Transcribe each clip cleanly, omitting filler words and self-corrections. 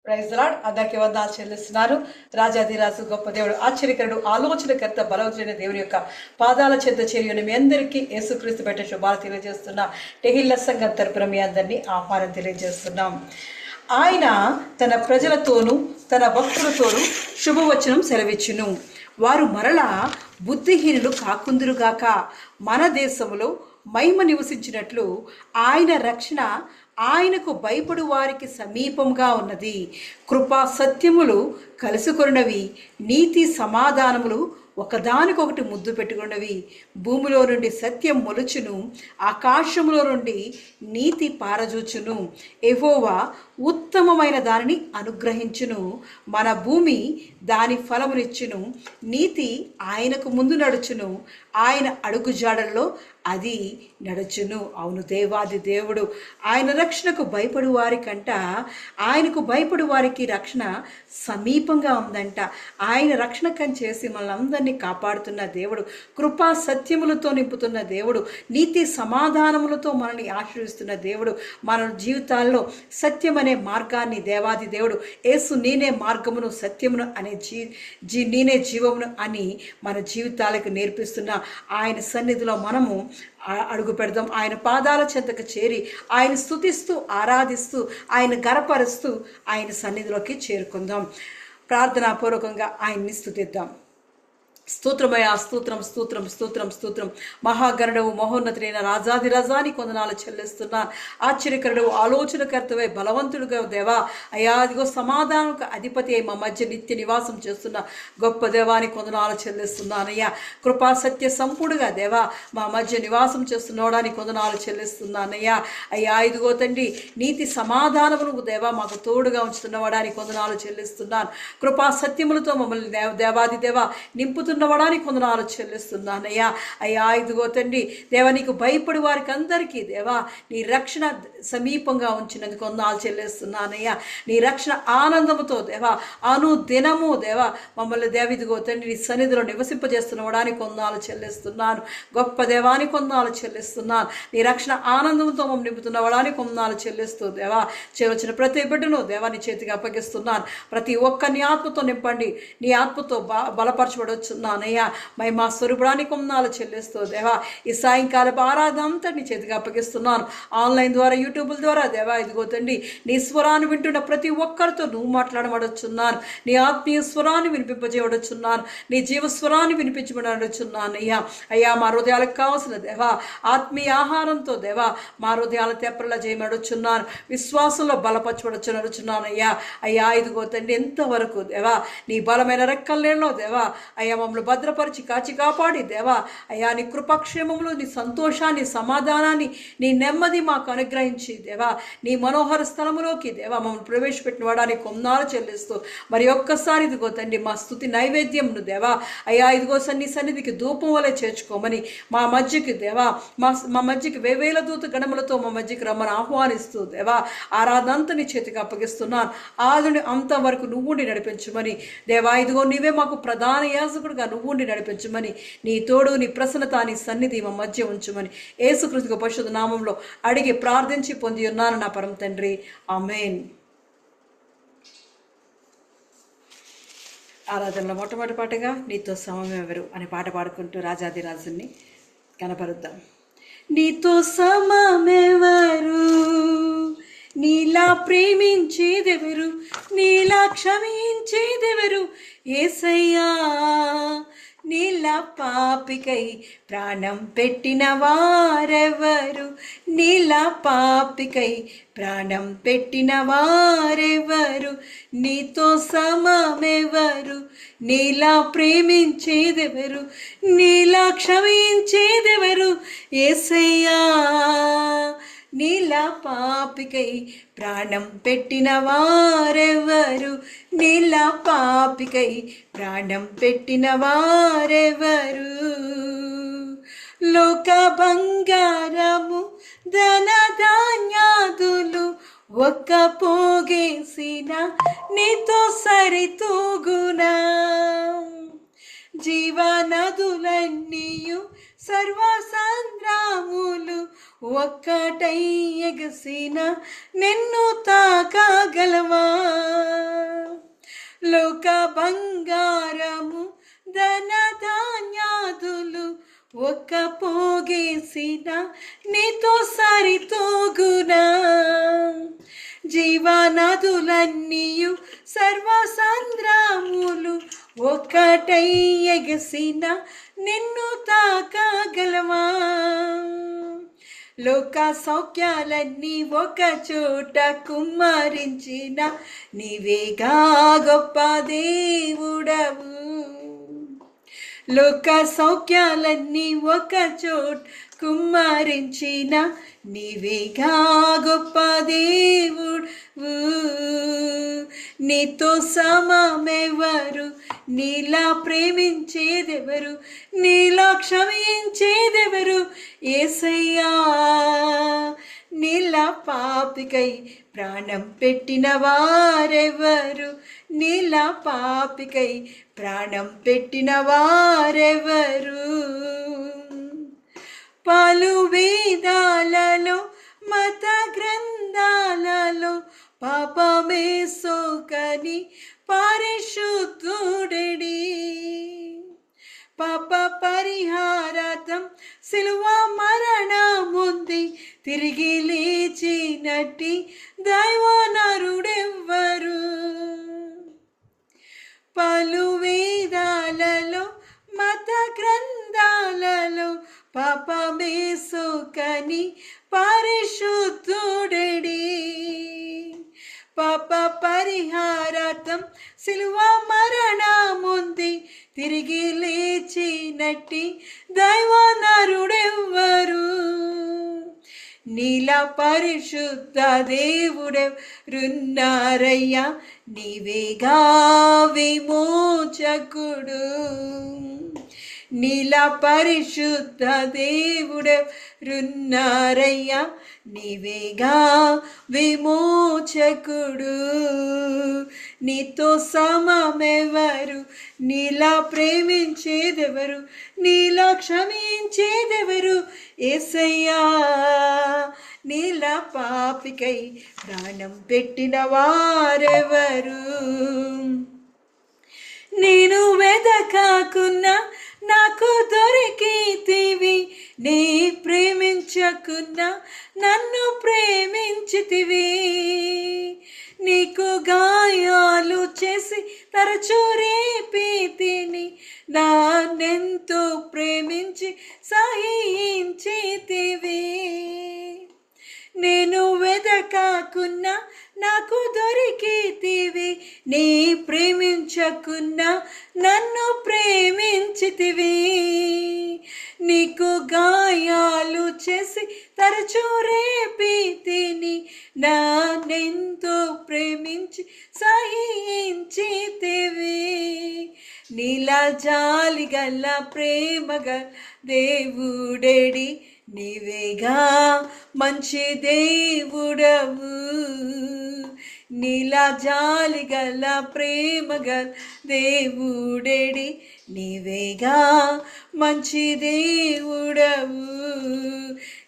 Praise the lord. అందరికీ వందనాలు చెల్లిస్తున్నారు. రాజాధిరాజు గొప్ప దేవుడు, ఆశ్చర్యకరుడు, ఆలోచనకర్త, బలవంతుడైన దేవుని యొక్క పాదాల చెంత చేరిన మీ అందరికీ యేసుక్రీస్తు పెట్టే శుభాలు తెలియజేస్తున్న టెహిల్ల సంఘం తరపున మీ అందరినీ ఆహ్వానం తెలియజేస్తున్నాం. ఆయన తన ప్రజలతోనూ తన భక్తులతోనూ శుభవచనం సెలవిచ్చును. వారు మరలా బుద్ధిహీనులు కాకుందురుగాక. మన దేశంలో మహిమ నివసించినట్లు ఆయన రక్షణ ఆయనకు భయపడు వారికి సమీపంగా ఉన్నది. కృపా సత్యములు కలుసుకొన్నవి, నీతి సమాధానములు ఒకదానికొకటి ముద్దు పెట్టుకున్నవి. భూమిలో నుండి సత్యం మొలుచును, ఆకాశములో నుండి నీతి పారజూచును. యెహోవా ఉత్తమమైన దానిని అనుగ్రహించును, మన భూమి దాని ఫలమునిచ్చును. నీతి ఆయనకు ముందు నడుచును, ఆయన అడుగుజాడల్లో అది నడుచును. అవును, దేవాది దేవుడు ఆయన రక్షణకు భయపడు వారికంట, ఆయనకు భయపడు వారికి రక్షణ సమీపంగా ఉందంట. ఆయన రక్షణ చేసి మనల్ని కాపాడుతున్న దేవుడు, కృపా సత్యములతో నింపుతున్న దేవుడు, నీతి సమాధానములతో మనల్ని ఆశీర్వదిస్తున్న దేవుడు. మన జీవితాల్లో సత్యం అనే మార్గాన్ని దేవాది దేవుడు యేసు నేనే మార్గమును సత్యమును అనే నేనే జీవమును అని మన జీవితాలకు నేర్పిస్తున్న ఆయన సన్నిధిలో మనము అడుగు పెడదాం. ఆయన పాదాల చెంతకు చేరి ఆయన స్తుతిస్తూ ఆరాధిస్తూ ఆయన గర్వపరుస్తూ ఆయన సన్నిధిలోకి చేరుకుందాం. ప్రార్థనాపూర్వకంగా ఆయన్ని స్తుతిద్దాం. స్తోత్రమయ, స్తోత్రం స్తోత్రం స్తోత్రం స్తోత్రం. మహాగరుడవు, మహోన్నతుడైన రాజాది రజాని కొందనాలు చెల్లిస్తున్నా. ఆశ్చర్యకరుడవు, ఆలోచనకర్తవై, బలవంతుడుగా దేవా అయా, అదిగో సమాధానకు అధిపతి అయి మా మధ్య నిత్య నివాసం చేస్తున్న గొప్ప దేవాని కొందనాలు చెల్లిస్తున్నానయ్యా. కృపా సత్య సంపూడుగా దేవా మా మధ్య నివాసం చేస్తున్నవాడానికి కొందనాలు చెల్లిస్తున్నానయ్యా. అయ్యా ఇదిగో తండ్రి, నీతి సమాధానమును దేవా మాకు తోడుగా ఉంచుతున్నవాడానికి కొందనాలు చెల్లిస్తున్నాను. కృపా సత్యములతో మమ్మల్ని దేవాది దేవా నింపుతున్న వడానికి కొందనాలు చెల్లిస్తున్నానయ్యా. అయ్యా ఇదిగో తండ్రి దేవా, నీకు భయపడి వారికి అందరికీ దేవా నీ రక్షణ సమీపంగా ఉంచినందుకు కొందనాలు చెల్లిస్తున్నానయ్యా. నీ రక్షణ ఆనందముతో దేవా అనుదినము దేవా మమ్మల్ని దేవ ఇదిగో తండ్రి నీ సన్నిధిలో నివసింపజేస్తున్నవడానికి కొందనాలు చెల్లిస్తున్నాను. గొప్ప దేవానికి కొందనాలు చెల్లిస్తున్నాను. నీ రక్షణ ఆనందంతో మమ్మల్ని నింపుతున్నవడానికి కొందనాలు చెల్లిస్తూ దేవా చేసిన ప్రతి బిడ్డను దేవా నీ చేతికి అప్పగిస్తున్నాను. ప్రతి ఒక్కరిని ఆత్మతో నింపండి, నీ ఆత్మతో బలపరచబడవచ్చు నానయ్యా. మా స్వరూపానికి కొందనాలు చెల్లిస్తూ దేవా ఈ సాయంకాలపు ఆరాధన అంతా నీ చేతికి అప్పగిస్తున్నాను. ఆన్లైన్ ద్వారా యూట్యూబ్ల ద్వారా దేవా ఇదిగో తండ్రి నీ స్వరాన్ని వింటున్న ప్రతి ఒక్కరితో నువ్వు మాట్లాడబడుచున్నాను. నీ ఆత్మీయ స్వరాన్ని వినిపింపజేయబడుచున్నాను. నీ జీవస్వరాన్ని వినిపించబడుచున్నాను అయ్యా. అయ్యా మా హృదయాలకు కావాల్సిన దేవా ఆత్మీయ ఆహారంతో దేవా మా హృదయాల తెప్పలా చేయబడుచున్నాను. విశ్వాసంలో బలపరచబడుచున్నాను అయ్యా. అయ్యా ఇదిగో తండ్రి ఎంతవరకు దేవా నీ బలమైన రెక్కలేనో దేవా అయ్యా మమ్మల్ని భద్రపరిచి కాచి కాపాడి దేవా అయ్యా నీ కృపక్షేమములు, నీ సంతోషాన్ని, సమాధానాన్ని, నీ నెమ్మది మాకు అనుగ్రహించి దేవా నీ మనోహర స్థలములోకి దేవా మమ్మల్ని ప్రవేశపెట్టిన వాడానికి కొందనాలు చెల్లిస్తూ మరి ఒక్కసారి ఇదిగో తండ్రి మా స్తుతి నైవేద్యంను దేవా అయ్యా ఇదిగో నీ సన్నిధికి ధూపం వలె చేర్చుకోమని మా మధ్యకి దేవా మా మధ్యకి వేవేల దూత గణములతో మా మధ్యకి రమ్మని ఆహ్వానిస్తూ దేవా ఆరాధనంతా నీ చేతికి అప్పగిస్తున్నాను. ఆదుని అంతవరకు నువ్వుండి నడిపించమని దేవా ఇదిగో నీవే మాకు ప్రధాన యాజకుడుగా నువ్వుండి నడిపించమని, నీ తోడు నీ ప్రసన్నత నీ సన్నిధి మా మధ్య ఉంచమని యేసుక్రీస్తు పరిశుద్ధ నామంలో అడిగి ప్రార్థించి పొంది ఉన్నాను నా పరమ తండ్రి, ఆమేన్. ఆరాధనలో మొట్టమొదటి పాటగా నీతో సమయం ఎవరు అనే పాట పాడుకుంటూ రాజాదిరాజుని కనపరుద్దాం. నీతో సమమెవరు, నీలా ప్రేమించేదెవరు, నీలా క్షమించేదెవరు యేసయ్యా. నీలా పాపికై ప్రాణం పెట్టిన వారెవరు, నీలా పాపికై ప్రాణం పెట్టిన వారెవరు, నీతో సమమెవరు, నీలా ప్రేమించేదెవరు, నీలా క్షమించేదెవరు యేసయ్యా. నీలా పాపికై ప్రాణం పెట్టిన వారెవరు, నీలా పాపికై ప్రాణం పెట్టిన వారెవరు. లోక బంగారము ధన ధాన్యాదులు ఒక్క పోగేసిన నీతో సరితూగునా. జీవనదులన్నీయు సర్వసంద్రాములు ఒక్కటై ఎగసిన నిన్ను తాకగలవా. లోక బంగారము ధన ధాన్యాదులు ఒక్క పోగేసిన నీతో సరితూగునా. జీవనదులన్నీయు సర్వసంద్రములు ఒక్కటై ఎగసిన నిన్ను తాకగలవా. లోక సౌఖ్యాలన్నీ ఒక చోట కుమ్మరించిన నీవేగా గొప్ప దేవుడవు. లోక సౌఖ్యాలన్నీ ఒక చోట కుమ్మరించిన నీవేగా గొప్ప దేవుడు. నీతో సమమెవరు, నీలా ప్రేమించేదెవరు, నీలా క్షమించేదెవరు యేసయ్యా. నీలా పాపికై ప్రాణం పెట్టిన వారెవరు, నీలా పాపికై ప్రాణం పెట్టిన వారెవరు. పలు వేదాలలో మత గ్రంథాలలో పాపమే సోకని పరిశుద్ధుడెడి. పాప పరిహారార్థం సిలువ మరణముంది తిరిగి లేచినట్టి దైవనరుడెవ్వరు. పలు వేదాలలో మత గ్రంథాలలో పాపమే సోకని పరిశుద్ధుడెడి. పాప పరిహారార్థం సిలువ మరణముంది తిరిగి లేచినట్టి దైవనరుడెవ్వరు. నీలా పరిశుద్ధ దేవుడెవరున్నారయ్యా, నీవేగా విమోచకుడు. నీలా పరిశుద్ధ దేవుడెవరున్నారయ్యా, నీవేగా విమోచకుడు. నీతో సమమెవరు, నీలా ప్రేమించేదెవరు, నీలా క్షమించేదెవరు యేసయ్యా. నీలా పాపికై ప్రాణం పెట్టిన వారెవరు. నేను వెదకాకున్నా నాకు దొరికితివి, నీ ప్రేమించకున్నా నన్ను ప్రేమించితివి. నీకు గాయాలు చేసి తరచూ రేపితిని, నాన్నెంతో ప్రేమించి సహించితివి. నేను వెదకాకున్నా నాకు దొరికితివి, నీ ప్రేమించకున్నా నన్ను ప్రేమించితివి. నీకు గాయాలు చేసి తరచూ రేపితిని, నాన్నెంతో ప్రేమించి సహించితివి. నీలా జాలిగల ప్రేమగా దేవుడెడి, నీవేగా మంచి దేవుడవు. నీలా జాలిగల ప్రేమగల దేవుడెడి, నీవేగా మంచి దేవుడవు.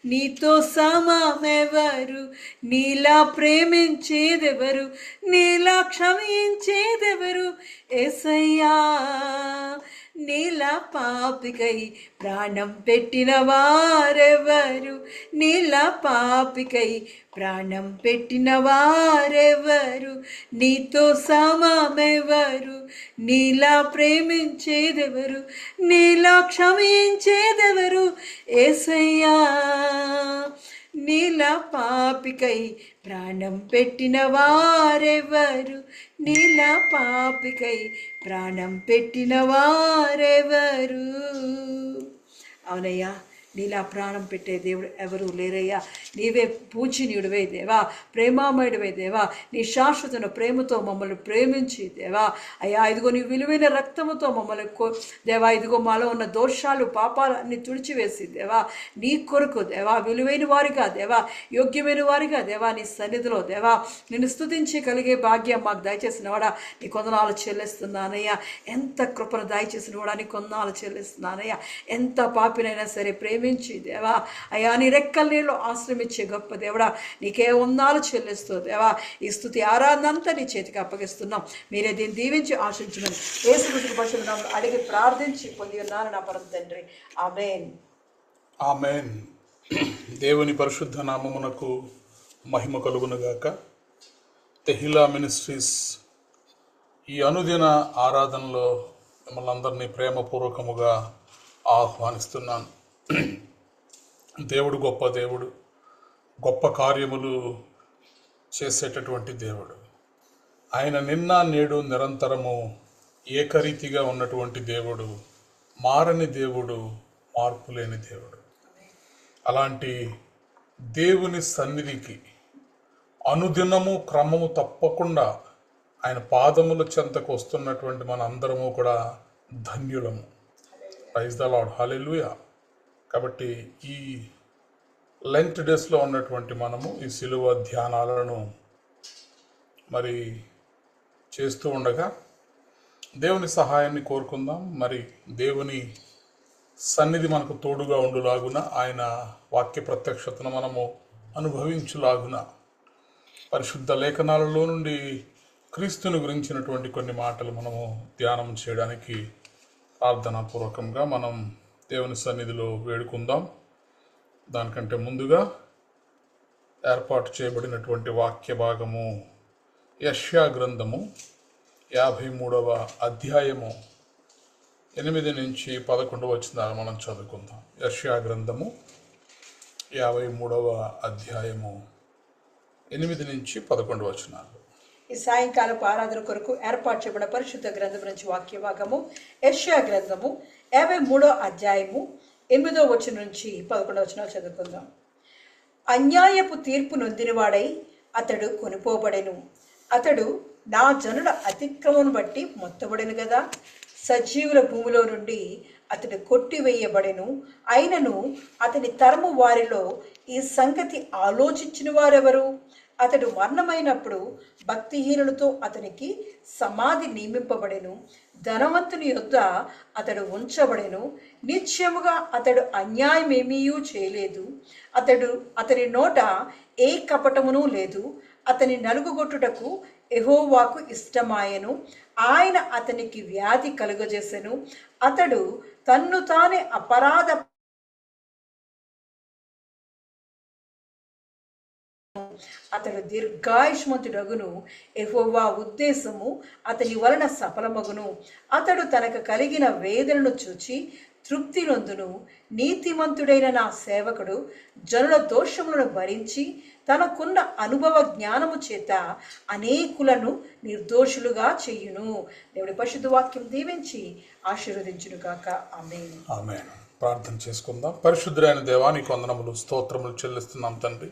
నీతో సమమెవరు, నీలా ప్రేమించేదెవరు, నీలా క్షమించేదెవరు యేసయ్యా. నీలా పాపికై ప్రాణం పెట్టిన వారెవరు, నీలా పాపికై ప్రాణం పెట్టిన వారెవరు. నీతో సమమెవరు, నీలా ప్రేమించేదెవరు, నీలా క్షమించేదెవరు యేసయ్యా. నీలా పాపికై ప్రాణం పెట్టిన వారెవరు, నీలా పాపికై ప్రాణం పెట్టిన వారెవరు. అవునయ్యా, నీలా ప్రాణం పెట్టే దేవుడు ఎవరు లేరయ్యా. నీవే పూజనీయుడివే దేవా, ప్రేమామయుడివే దేవా. నీ శాశ్వతన ప్రేమతో మమ్మల్ని ప్రేమించి దేవా అయ్యా, ఇదిగో నీ విలువైన రక్తముతో మమ్మల్ని దేవా, ఇదిగో మాలో ఉన్న దోషాలు పాపాలన్నీ తుడిచివేసి దేవా, నీ కొరకు దేవా విలువైన వారిగా దేవా, యోగ్యమైన వారిగా దేవా నీ సన్నిధిలో దేవా నిన్ను స్తుతించి కలిగే భాగ్యం మాకు దయచేసిన వాడా నీ కొందనాలు చెల్లిస్తున్నానయ్యా. ఎంత కృపను దయచేసిన వాడా నీ కొందనాలు చెల్లిస్తున్నానయ్యా. ఎంత పాపినైనా సరే ప్రేమించి దీవించి దేవా అయా నీ రెక్కల నీళ్ళు ఆశ్రమించే గొప్ప దేవుడా నీకే వందనాలు చెల్లిస్తూ దేవా ఈ స్తుతి ఆరాధన అంతా నీ చేతికి అప్పగిస్తున్నాం. మీరే దీన్ని దీవించి ఆశించమని యేసుక్రీస్తు పరిశుద్ధ నామములో అడిగి ప్రార్థించి పొంది ఉన్నాను నా పరమ తండ్రి. ఆమేన్. ఆమేన్. దేవుని పరిశుద్ధ నామమునకు మహిమ కలుగునుగాక. తెహిలా మినిస్ట్రీస్ ఈ అనుదిన ఆరాధనలో మిమ్మల్ని అందరినీ ప్రేమపూర్వకముగా ఆహ్వానిస్తున్నాను. దేవుడు గొప్ప దేవుడు, గొప్ప కార్యములు చేసేటటువంటి దేవుడు. ఆయన నిన్న నేడు నిరంతరము ఏకరీతిగా ఉన్నటువంటి దేవుడు, మారని దేవుడు, మార్పు లేని దేవుడు. అలాంటి దేవుని సన్నిధికి అనుదినము క్రమము తప్పకుండా ఆయన పాదముల చెంతకు వస్తున్నటువంటి మన అందరము కూడా ధన్యులము. ప్రైజ్ ద లార్డ్, హల్లెలూయా. కాబట్టి ఈ లెంట్ డేస్లో ఉన్నటువంటి మనము ఈ సిలువ ధ్యానాలను మరి చేస్తూ ఉండగా దేవుని సహాయాన్ని కోరుకుందాం. మరి దేవుని సన్నిధి మనకు తోడుగా ఉండులాగున, ఆయన వాక్య ప్రత్యక్షతను మనము అనుభవించులాగున, పరిశుద్ధ లేఖనాలలో నుండి క్రీస్తుని గురించినటువంటి కొన్ని మాటలు మనము ధ్యానం చేయడానికి ప్రార్థనాపూర్వకంగా మనం దేవుని సన్నిధిలో వేడుకుందాం. దానికంటే ముందుగా ఏర్పాటు చేయబడినటువంటి వాక్య భాగము యెషయా గ్రంథము 53వ అధ్యాయము 8 నుంచి 11 వచనాలు మనం చదువుకుందాం. యెషయా గ్రంథము 53వ అధ్యాయము 8 నుంచి 11 వచనాలు. ఈ సాయంకాలపు ఆరాధన కొరకు ఏర్పాటు చేయబడిన పరిశుద్ధ గ్రంథం నుంచి వాక్య భాగము యెషయా గ్రంథము 53వ అధ్యాయము 8వ వచనం నుంచి 11వ వచనాలు చదువుకుందాం. అన్యాయపు తీర్పు నొందినవాడై అతడు కొనిపోబడెను. అతడు నా జనుల అతిక్రమను బట్టి మొత్తబడెను గదా. సజీవుల భూమిలో నుండి అతడు కొట్టివేయబడెను. అయినను అతని తరము వారిలో ఈ సంగతి ఆలోచించిన వారెవరు? అతడు మరణమైనప్పుడు భక్తిహీనులతో అతనికి సమాధి నియమింపబడెను. ధనవంతుని యొద్ద అతడు ఉంచబడెను. నిశ్చయముగా అతడు అన్యాయమేమీ చేయలేదు. అతని నోట ఏ కపటమును లేదు. అతని నలుగుగొట్టుటకు యెహోవాకు ఇష్టమాయెను. ఆయన అతనికి వ్యాధి కలుగజేసెను. అతడు తన్ను తానే అపరాధ అతడు దీర్ఘాయుష్మంతుడగును. యెహోవా ఉద్దేశము అతని వలన సఫలమగును. అతడు తనకు కలిగిన వేదనను చూచి తృప్తి నొందును. నీతిమంతుడైన నా సేవకుడు జనుల దోషములను భరించి తనకున్న అనుభవ జ్ఞానము చేత అనేకులను నిర్దోషులుగా చెయ్యును. దేవుడి పరిశుద్ధ వాక్యం దీవించి ఆశీర్వదించును గాక. ఆమేన్. ఆమేన్. ప్రార్థన చేసుకుందాం. పరిశుద్ధుడైన దేవా, నీకు వందనములు, స్తోత్రములు చెల్లిస్తున్నాం తండ్రి.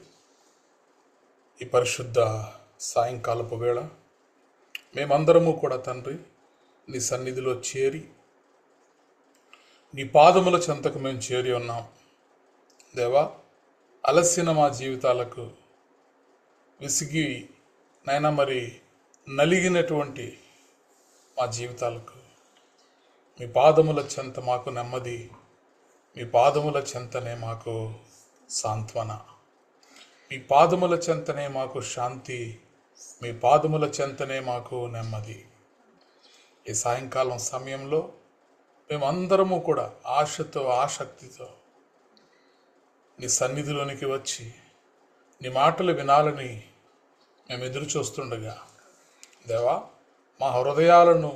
ఈ పరిశుద్ధ సాయంకాలపు వేళ మేమందరము కూడా తండ్రి నీ సన్నిధిలో చేరి నీ పాదముల చెంతకు మేము చేరి ఉన్నాం దేవా. అలసిన మా జీవితాలకు, విసిగి నైనా మరి నలిగినటువంటి మా జీవితాలకు మీ పాదముల చెంత మాకు నెమ్మది, మీ పాదముల చెంతనే మాకు సాంత్వన, మీ పాదముల చెంతనే మాకు శాంతి, మీ పాదముల చెంతనే మాకు నెమ్మది. ఈ సాయంకాలం సమయంలో మేమందరము కూడా ఆశతో ఆసక్తితో నీ సన్నిధిలోనికి వచ్చి నీ మాటలు వినాలని మేము ఎదురు చూస్తుండగా దేవా, మా హృదయాలను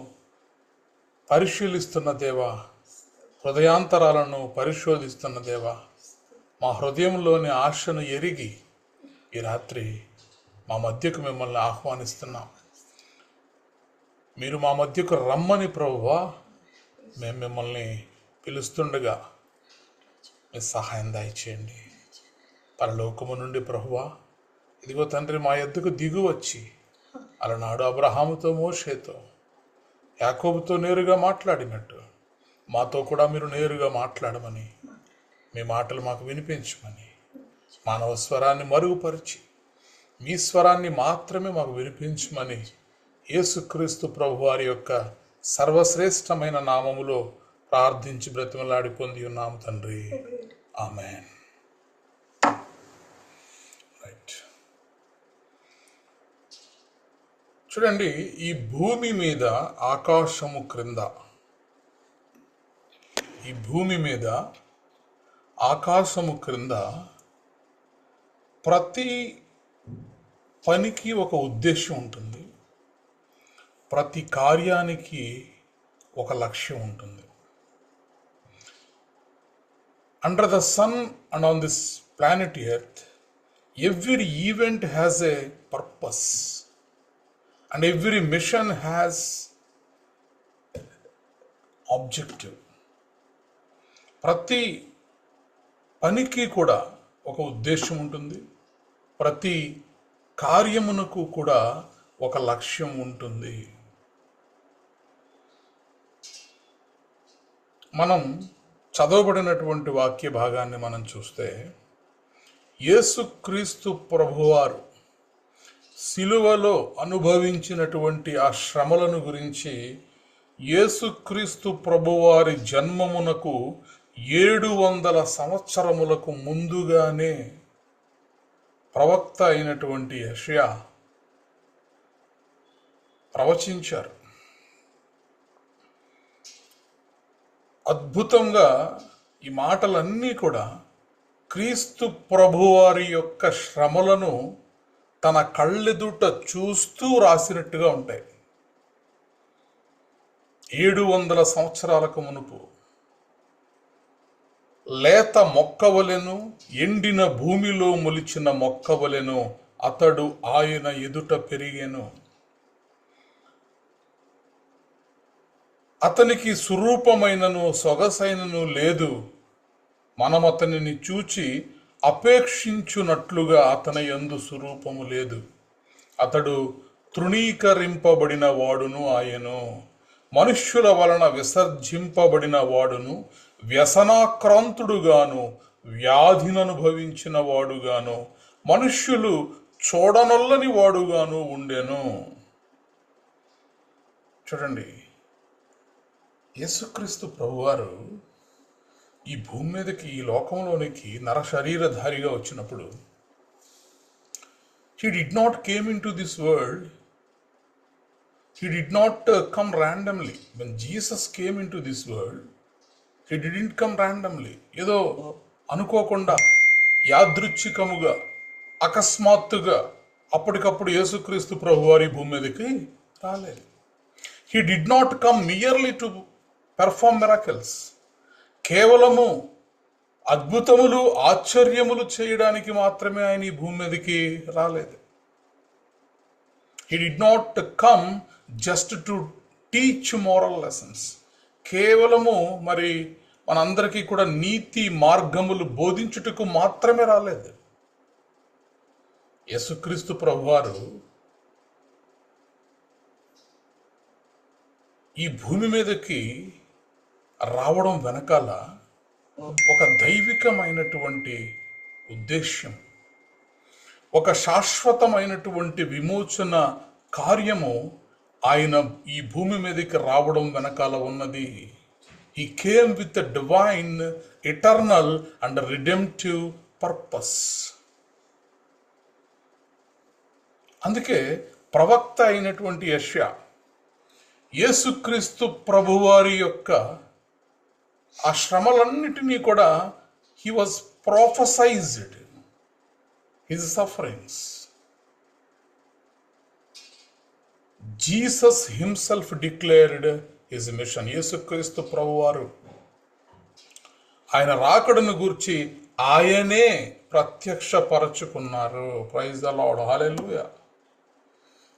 పరిశీలిస్తున్న దేవా, హృదయాంతరాలను పరిశోధిస్తున్న దేవా, మా హృదయంలోని ఆశను ఎరిగి ఈ రాత్రి మా మధ్యకు మిమ్మల్ని ఆహ్వానిస్తున్నాం. మీరు మా మధ్యకు రమ్మని ప్రభువా మేము మిమ్మల్ని పిలుస్తుండగా మీ సహాయం దయచేయండి. పరలోకము నుండి ప్రభువా, ఇదిగో తండ్రి మా యొద్దకు దిగు వచ్చి అలనాడు అబ్రహాముతో, మోషేతో, యాకోబుతో నేరుగా మాట్లాడినట్టు మాతో కూడా మీరు నేరుగా మాట్లాడమని, మీ మాటలు మాకు వినిపించమని, మానవ స్వరాన్ని మరుగుపరిచి మీ స్వరాన్ని మాత్రమే మాకు వినిపించమని యేసుక్రీస్తు ప్రభువారి యొక్క సర్వశ్రేష్టమైన నామములో ప్రార్థించి బ్రతిమలాడి పొంది ఉన్నాము తండ్రి. ఆమేన్. రైట్. చూడండి, ఈ భూమి మీద ఆకాశము క్రింద, ఈ భూమి మీద ఆకాశము క్రింద ప్రతి పనికి ఒక ఉద్దేశం ఉంటుంది, ప్రతి కార్యానికి ఒక లక్ష్యం ఉంటుంది. Under the sun and on this planet earth, every event has a purpose and every mission has objective. ప్రతి పనికి కూడా ఒక ఉద్దేశం ఉంటుంది, ప్రతి కార్యమునకు కూడా ఒక లక్ష్యం ఉంటుంది. మనం చదవబడినటువంటి వాక్య భాగాన్ని మనం చూస్తే, యేసుక్రీస్తు ప్రభువారు సిలువలో అనుభవించినటువంటి ఆ శ్రమలను గురించి, యేసుక్రీస్తు ప్రభువారి జన్మమునకు 700 సంవత్సరములకు ముందుగానే ప్రవక్త అయినటువంటి యెషయా ప్రవచించారు. అద్భుతంగా ఈ మాటలన్నీ కూడా క్రీస్తు ప్రభువారి యొక్క శ్రమలను తన కళ్ళెదుట చూస్తూ రాసినట్టుగా ఉంటాయి. 700 సంవత్సరాలకు మునుపు లేత మొక్కవలెను, ఎండిన భూమిలో మొలిచిన మొక్కవలెను అతడు ఆయన ఎదుట పెరిగెను. అతనికి సురూపమైనను సొగసైనను లేదు, మనం అతనిని చూచి అపేక్షించునట్లుగా అతని యందు స్వరూపము లేదు. అతడు తృణీకరింపబడిన వాడును ఆయను, మనుష్యుల వలన విసర్జింపబడిన వాడును, వ్యసనాక్రాంతుడుగాను, వ్యాధిననుభవించిన వాడుగాను, మనుష్యులు చూడనొల్లని వాడుగాను ఉండెను. చూడండి, యేసుక్రీస్తు ప్రభువారు ఈ భూమి మీదకి, ఈ లోకంలోనికి నర శరీరధారిగా వచ్చినప్పుడు, he did not came into this world, he did not come randomly. When Jesus came into this world, he didn't come randomly. ఏదో అనుకోకుండా, యాదృచ్ఛికముగా, అకస్మాత్తుగా అప్పటికప్పుడు యేసుక్రీస్తు ప్రభువారి భూమి మీదకి రాలేదు. he did not come merely to perform miracles. కేవలము అద్భుతములు, ఆశ్చర్యములు చేయడానికి మాత్రమే ఆయన ఈ భూమి మీదకి రాలేదు. he did not come just to teach moral lessons. కేవలము మరి మనందరికీ కూడా నీతి మార్గములు బోధించుటకు మాత్రమే రాలేదు. యేసుక్రీస్తు ప్రభువారు ఈ భూమి మీదకి రావడం వెనకాల ఒక దైవికమైనటువంటి ఉద్దేశ్యం, ఒక శాశ్వతమైనటువంటి విమోచన కార్యము ఆయన ఈ భూమి మీదకి రావడం వెనకాల ఉన్నది. He came with a divine, eternal and redemptive purpose. అందుకే ప్రవక్త అయినటువంటి యెషయా యేసుక్రీస్తు ప్రభువారి యొక్క ఆ శ్రమలన్నిటినీ కూడా he was prophesied his sufferings. Jesus himself declared his mission. యేసుక్రీస్తు ప్రభువారు ఆయన రాకడను గూర్చి ఆయనే ప్రత్యక్షపరచుకున్నారు. ప్రైజ్ ద లార్డ్, హల్లెలూయా.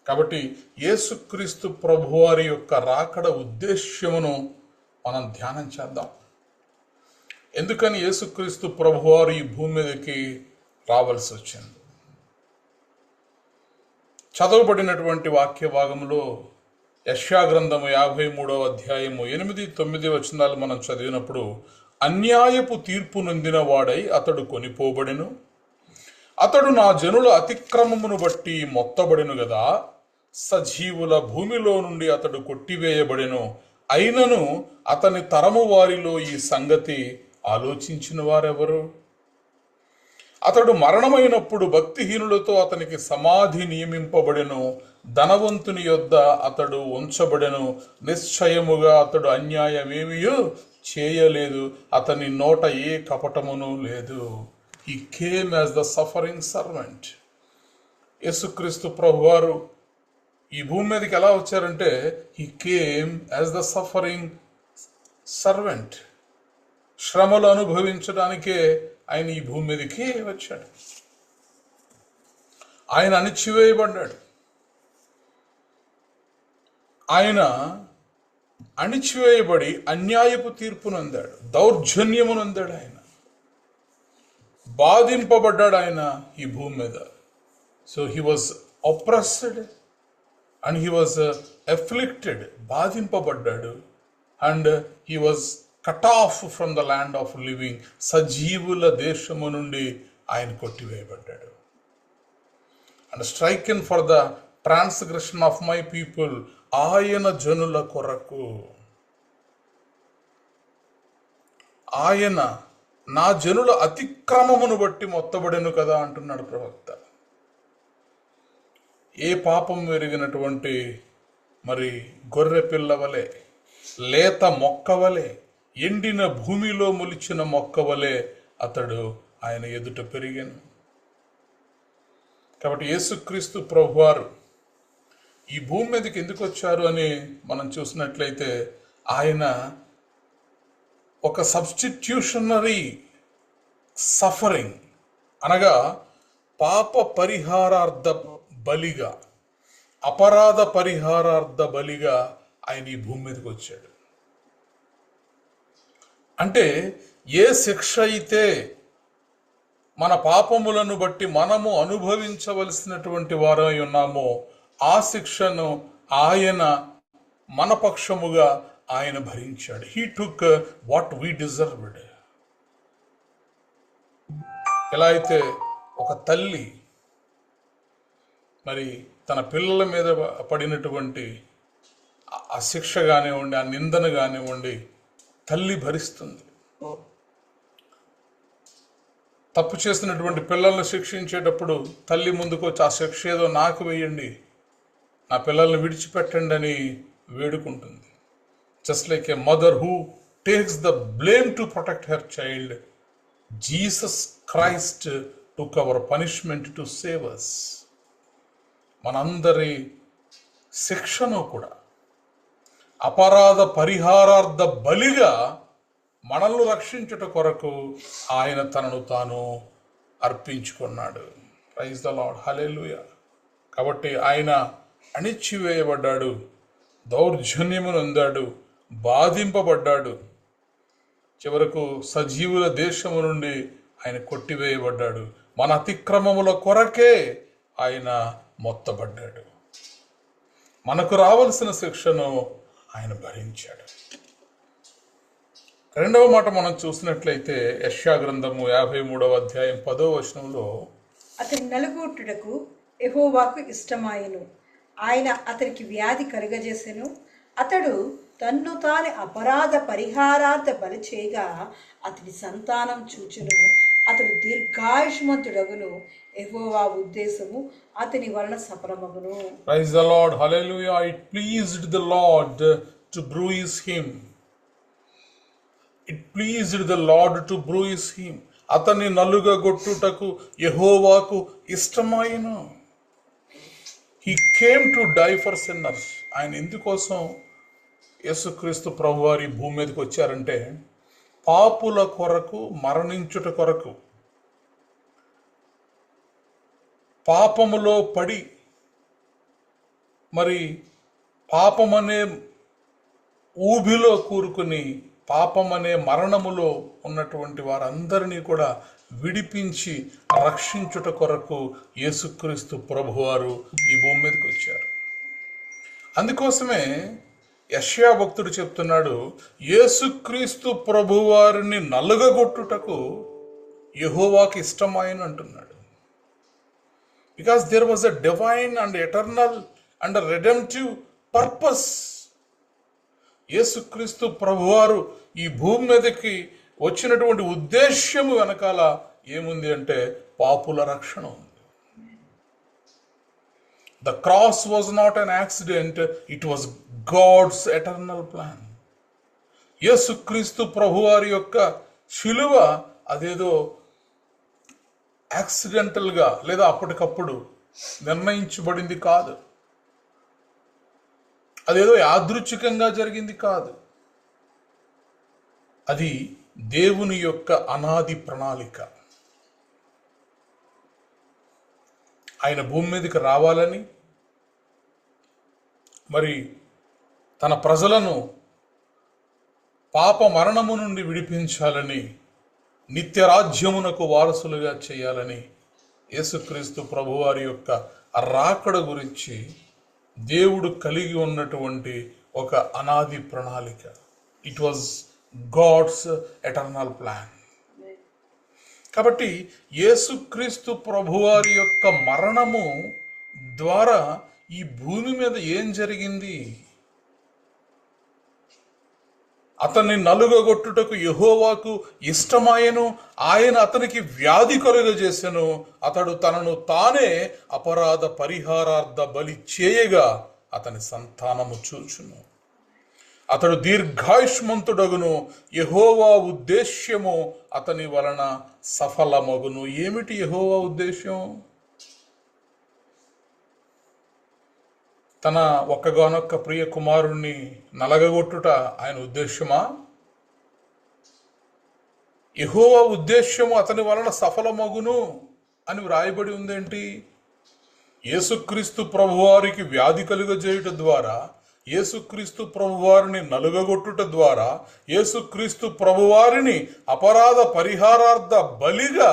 కాబట్టి యేసుక్రీస్తు ప్రభువారి యొక్క రాకడ ఉద్దేశ్యమును మనం ధ్యానం చేద్దాం. ఎందుకని యేసుక్రీస్తు ప్రభువారు ఈ భూమి మీదకి రావాల్సి వచ్చింది? చదవబడినటువంటి వాక్య భాగంలో యెషయా గ్రంథము 53వ అధ్యాయము 8-9 వచనాలు మనం చదివినప్పుడు, అన్యాయపు తీర్పు నొందిన వాడై అతడు కొనిపోబడెను, అతడు నా జనుల అతిక్రమమును బట్టి మొత్తబడెను గదా, సజీవుల భూమిలో నుండి అతడు కొట్టివేయబడెను, అయినను అతని తరము వారిలో ఈ సంగతి ఆలోచించిన వారెవరు? అతడు మరణమైనప్పుడు భక్తిహీనులతో అతనికి సమాధి నియమింపబడెను. ధనవంతుని యొద్ద అతడు ఉంచబడెను. నిశ్చయముగా అతడు అన్యాయమేమియూ చేయలేదు. అతని నోట ఏ కపటమును లేదు. He came as the suffering servant. యేసుక్రీస్తు ప్రభువారు ఈ భూమి మీదకి ఎలా వచ్చారంటే, he came as the suffering servant. శ్రమలు అనుభవించడానికే ఆయన ఈ భూమి మీదకి వచ్చాడు. ఆయన అణిచివేయబడ్డాడు. ఆయన అణిచివేయబడి అన్యాయపు తీర్పునందాడు, దౌర్జన్యమునందాడు. ఆయన బాధింపబడ్డాడు ఆయన ఈ భూమి మీద. So he was oppressed and he was afflicted. బాధింపబడ్డాడు. And he was cut off from the land of living. సజీవుల దేశము నుండి ఆయన కొట్టివేయబడ్డాడు. And stricken for the transgression of my people. ఆయన జనుల కొరకు, ఆయన నా జనుల అతిక్రమమును బట్టి మొత్తబడెను కదా అంటున్నాడు ప్రవక్త. ఏ పాపం ఎరిగినటువంటి మరి గొర్రె పిల్లవలే, లేత మొక్కవలే, ఎండిన భూమిలో మొలిచిన మొక్కవలే అతడు ఆయన ఎదుట పెరిగాను. కాబట్టి యేసుక్రీస్తు ప్రభువారు ఈ భూమి మీదకి ఎందుకు వచ్చారు అని మనం చూసినట్లయితే, ఆయన ఒక సబ్స్టిట్యూషనరీ సఫరింగ్ అనగా పాప పరిహారార్థ బలిగా, అపరాధ పరిహారార్థ బలిగా ఆయన ఈ భూమి మీదకి వచ్చాడు. అంటే ఏ శిక్ష అయితే మన పాపములను బట్టి మనము అనుభవించవలసినటువంటి వారై ఉన్నామో ఆ శిక్షను ఆయన మన పక్షముగా ఆయన భరించాడు. He took what we deserved. ఎలా అయితే ఒక తల్లి మరి తన పిల్లల మీద పడినటువంటి ఆ శిక్ష కానివ్వండి, ఆ నిందను కానివ్వండి తల్లి భరిస్తుంది. తప్పు చేసినటువంటి పిల్లల్ని శిక్షించేటప్పుడు తల్లి ముందుకు వచ్చి ఆ శిక్ష ఏదో నాకు వేయండి, నా పిల్లల్ని విడిచిపెట్టండి అని వేడుకుంటుంది. Just like a mother who takes the blame to protect her child, Jesus Christ took our punishment to save us. మనందరి శిక్షను కూడా అపరాధ పరిహారార్థ బలిగా మనల్ని రక్షించుట కొరకు ఆయన తనను తాను అర్పించుకున్నాడు. ప్రైజ్ ద లార్డ్, హల్లెలూయా. కాబట్టి ఆయన అణిచివేయబడ్డాడు, దౌర్జన్యమునందాడు, బాధింపబడ్డాడు, చివరకు సజీవుల దేశము నుండి ఆయన కొట్టివేయబడ్డాడు. మన అతిక్రమముల కొరకే ఆయన మొత్తబడ్డాడు. మనకు రావలసిన శిక్షను ఆయన భరించాడు. రెండవ మాట మనం చూసినట్లయితే యెషయా గ్రంథము 53వ అధ్యాయం 10వ వచనంలో, అతని నలుగుట్టుటకు యెహోవాకు ఇష్టమాయెను, ఆయన అతనికి వ్యాధి కలుగజేసెను, అతడు తన్ను తాను అపరాధ పరిహారార్థ బలి చేయగా అతని సంతానం చూచును, అతడు దీర్ఘాయుష్మంతుడగును, యెహోవా ఉద్దేశము అతని వలన సఫలమగును. Praise the Lord, hallelujah. It pleased the Lord to bruise him. It pleased the Lord to bruise him. అతన్ని నలుగగొట్టుటకు యెహోవాకు ఇష్టమాయెను. He came to die for sinners. ఆయన ఎందుకోసం యేసుక్రీస్తు ప్రభువారి భూమి మీదకి వచ్చారంటే, పాపుల కొరకు మరణించుట కొరకు. పాపములో పడి మరి పాపమనే ఊబిలో కూరుకుని పాపమనే మరణములో ఉన్నటువంటి వారందరినీ కూడా విడిపించి రక్షించుట కొరకు యేసుక్రీస్తు ప్రభువారు ఈ భూమి మీదకి వచ్చారు. అందుకోసమే యెషయా భక్తుడు చెప్తున్నాడు, యేసుక్రీస్తు ప్రభువారిని నలుగగొట్టుటకు యెహోవాకి ఇష్టమాయెను అంటున్నాడు. Because there was a divine and eternal and redemptive purpose. యేసుక్రీస్తు ప్రభువారు ఈ భూమి మీదకి వచ్చినటువంటి ఉద్దేశ్యము వెనకాల ఏముంది అంటే, పాపుల రక్షణ ఉంది. The cross was not an accident, it was God's eternal plan. యేసుక్రీస్తు ప్రభువారి యొక్క శిలువ అదేదో యాక్సిడెంటల్గా లేదా అప్పటికప్పుడు నిర్ణయించబడింది కాదు, అదేదో యాదృచ్ఛికంగా జరిగింది కాదు. అది దేవుని యొక్క అనాది ప్రణాళిక. ఆయన భూమి మీదకి రావాలని, మరి తన ప్రజలను పాప మరణము నుండి విడిపించాలని, నిత్యరాజ్యమునకు వారసులుగా చేయాలని యేసుక్రీస్తు ప్రభువారి యొక్క రాకడ గురించి దేవుడు కలిగి ఉన్నటువంటి ఒక అనాది ప్రణాళిక. It was God's eternal plan. కాబట్టి యేసుక్రీస్తు ప్రభువారి యొక్క మరణము ద్వారా ఈ భూమి మీద ఏం జరిగింది? అతన్ని నలుగగొట్టుటకు యెహోవాకు ఇష్టమాయెను, ఆయన అతనికి వ్యాధి కలుగజేసెను. అతడు తనను తానే అపరాధ పరిహారార్థ బలి చేయగా అతని సంతానము చూచును. అతడు దీర్ఘాయుష్మంతుడగును, యెహోవా ఉద్దేశ్యము అతని వలన సఫలమగును. ఏమిటి యెహోవా ఉద్దేశం? తన ఒక్కగానొక్క ప్రియ కుమారుణ్ణి నలగగొట్టుట ఆయన ఉద్దేశమా? యెహోవా ఉద్దేశ్యము అతని వలన సఫలమగును అని వ్రాయబడి ఉందేంటి? యేసుక్రీస్తు ప్రభువారికి వ్యాధి కలుగజేయుట ద్వారా, యేసుక్రీస్తు ప్రభువారిని నలుగగొట్టుట ద్వారా, యేసుక్రీస్తు ప్రభువారిని అపరాధ పరిహారార్థ బలిగా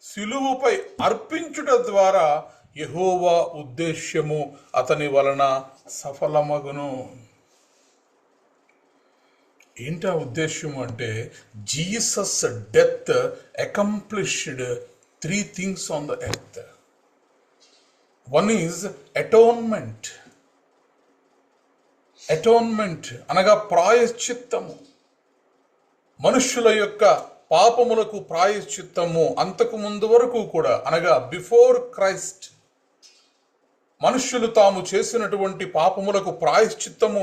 సిలువుపై అర్పించుట ద్వారా యెహోవా ఉద్దేశ్యము అతని వలన సఫలమగును. ఏంటి ఆ ఉద్దేశ్యము అంటే, Jesus death accomplished 3 things on the earth. One is atonement. Atonement అనగా ప్రాయశ్చిత్తము. మనుష్యుల యొక్క పాపములకు ప్రాయశ్చిత్తము అంతకు ముందు వరకు కూడా, అనగా బిఫోర్ క్రైస్ట్, మనుష్యులు తాము చేసినటువంటి పాపములకు ప్రాయశ్చిత్తము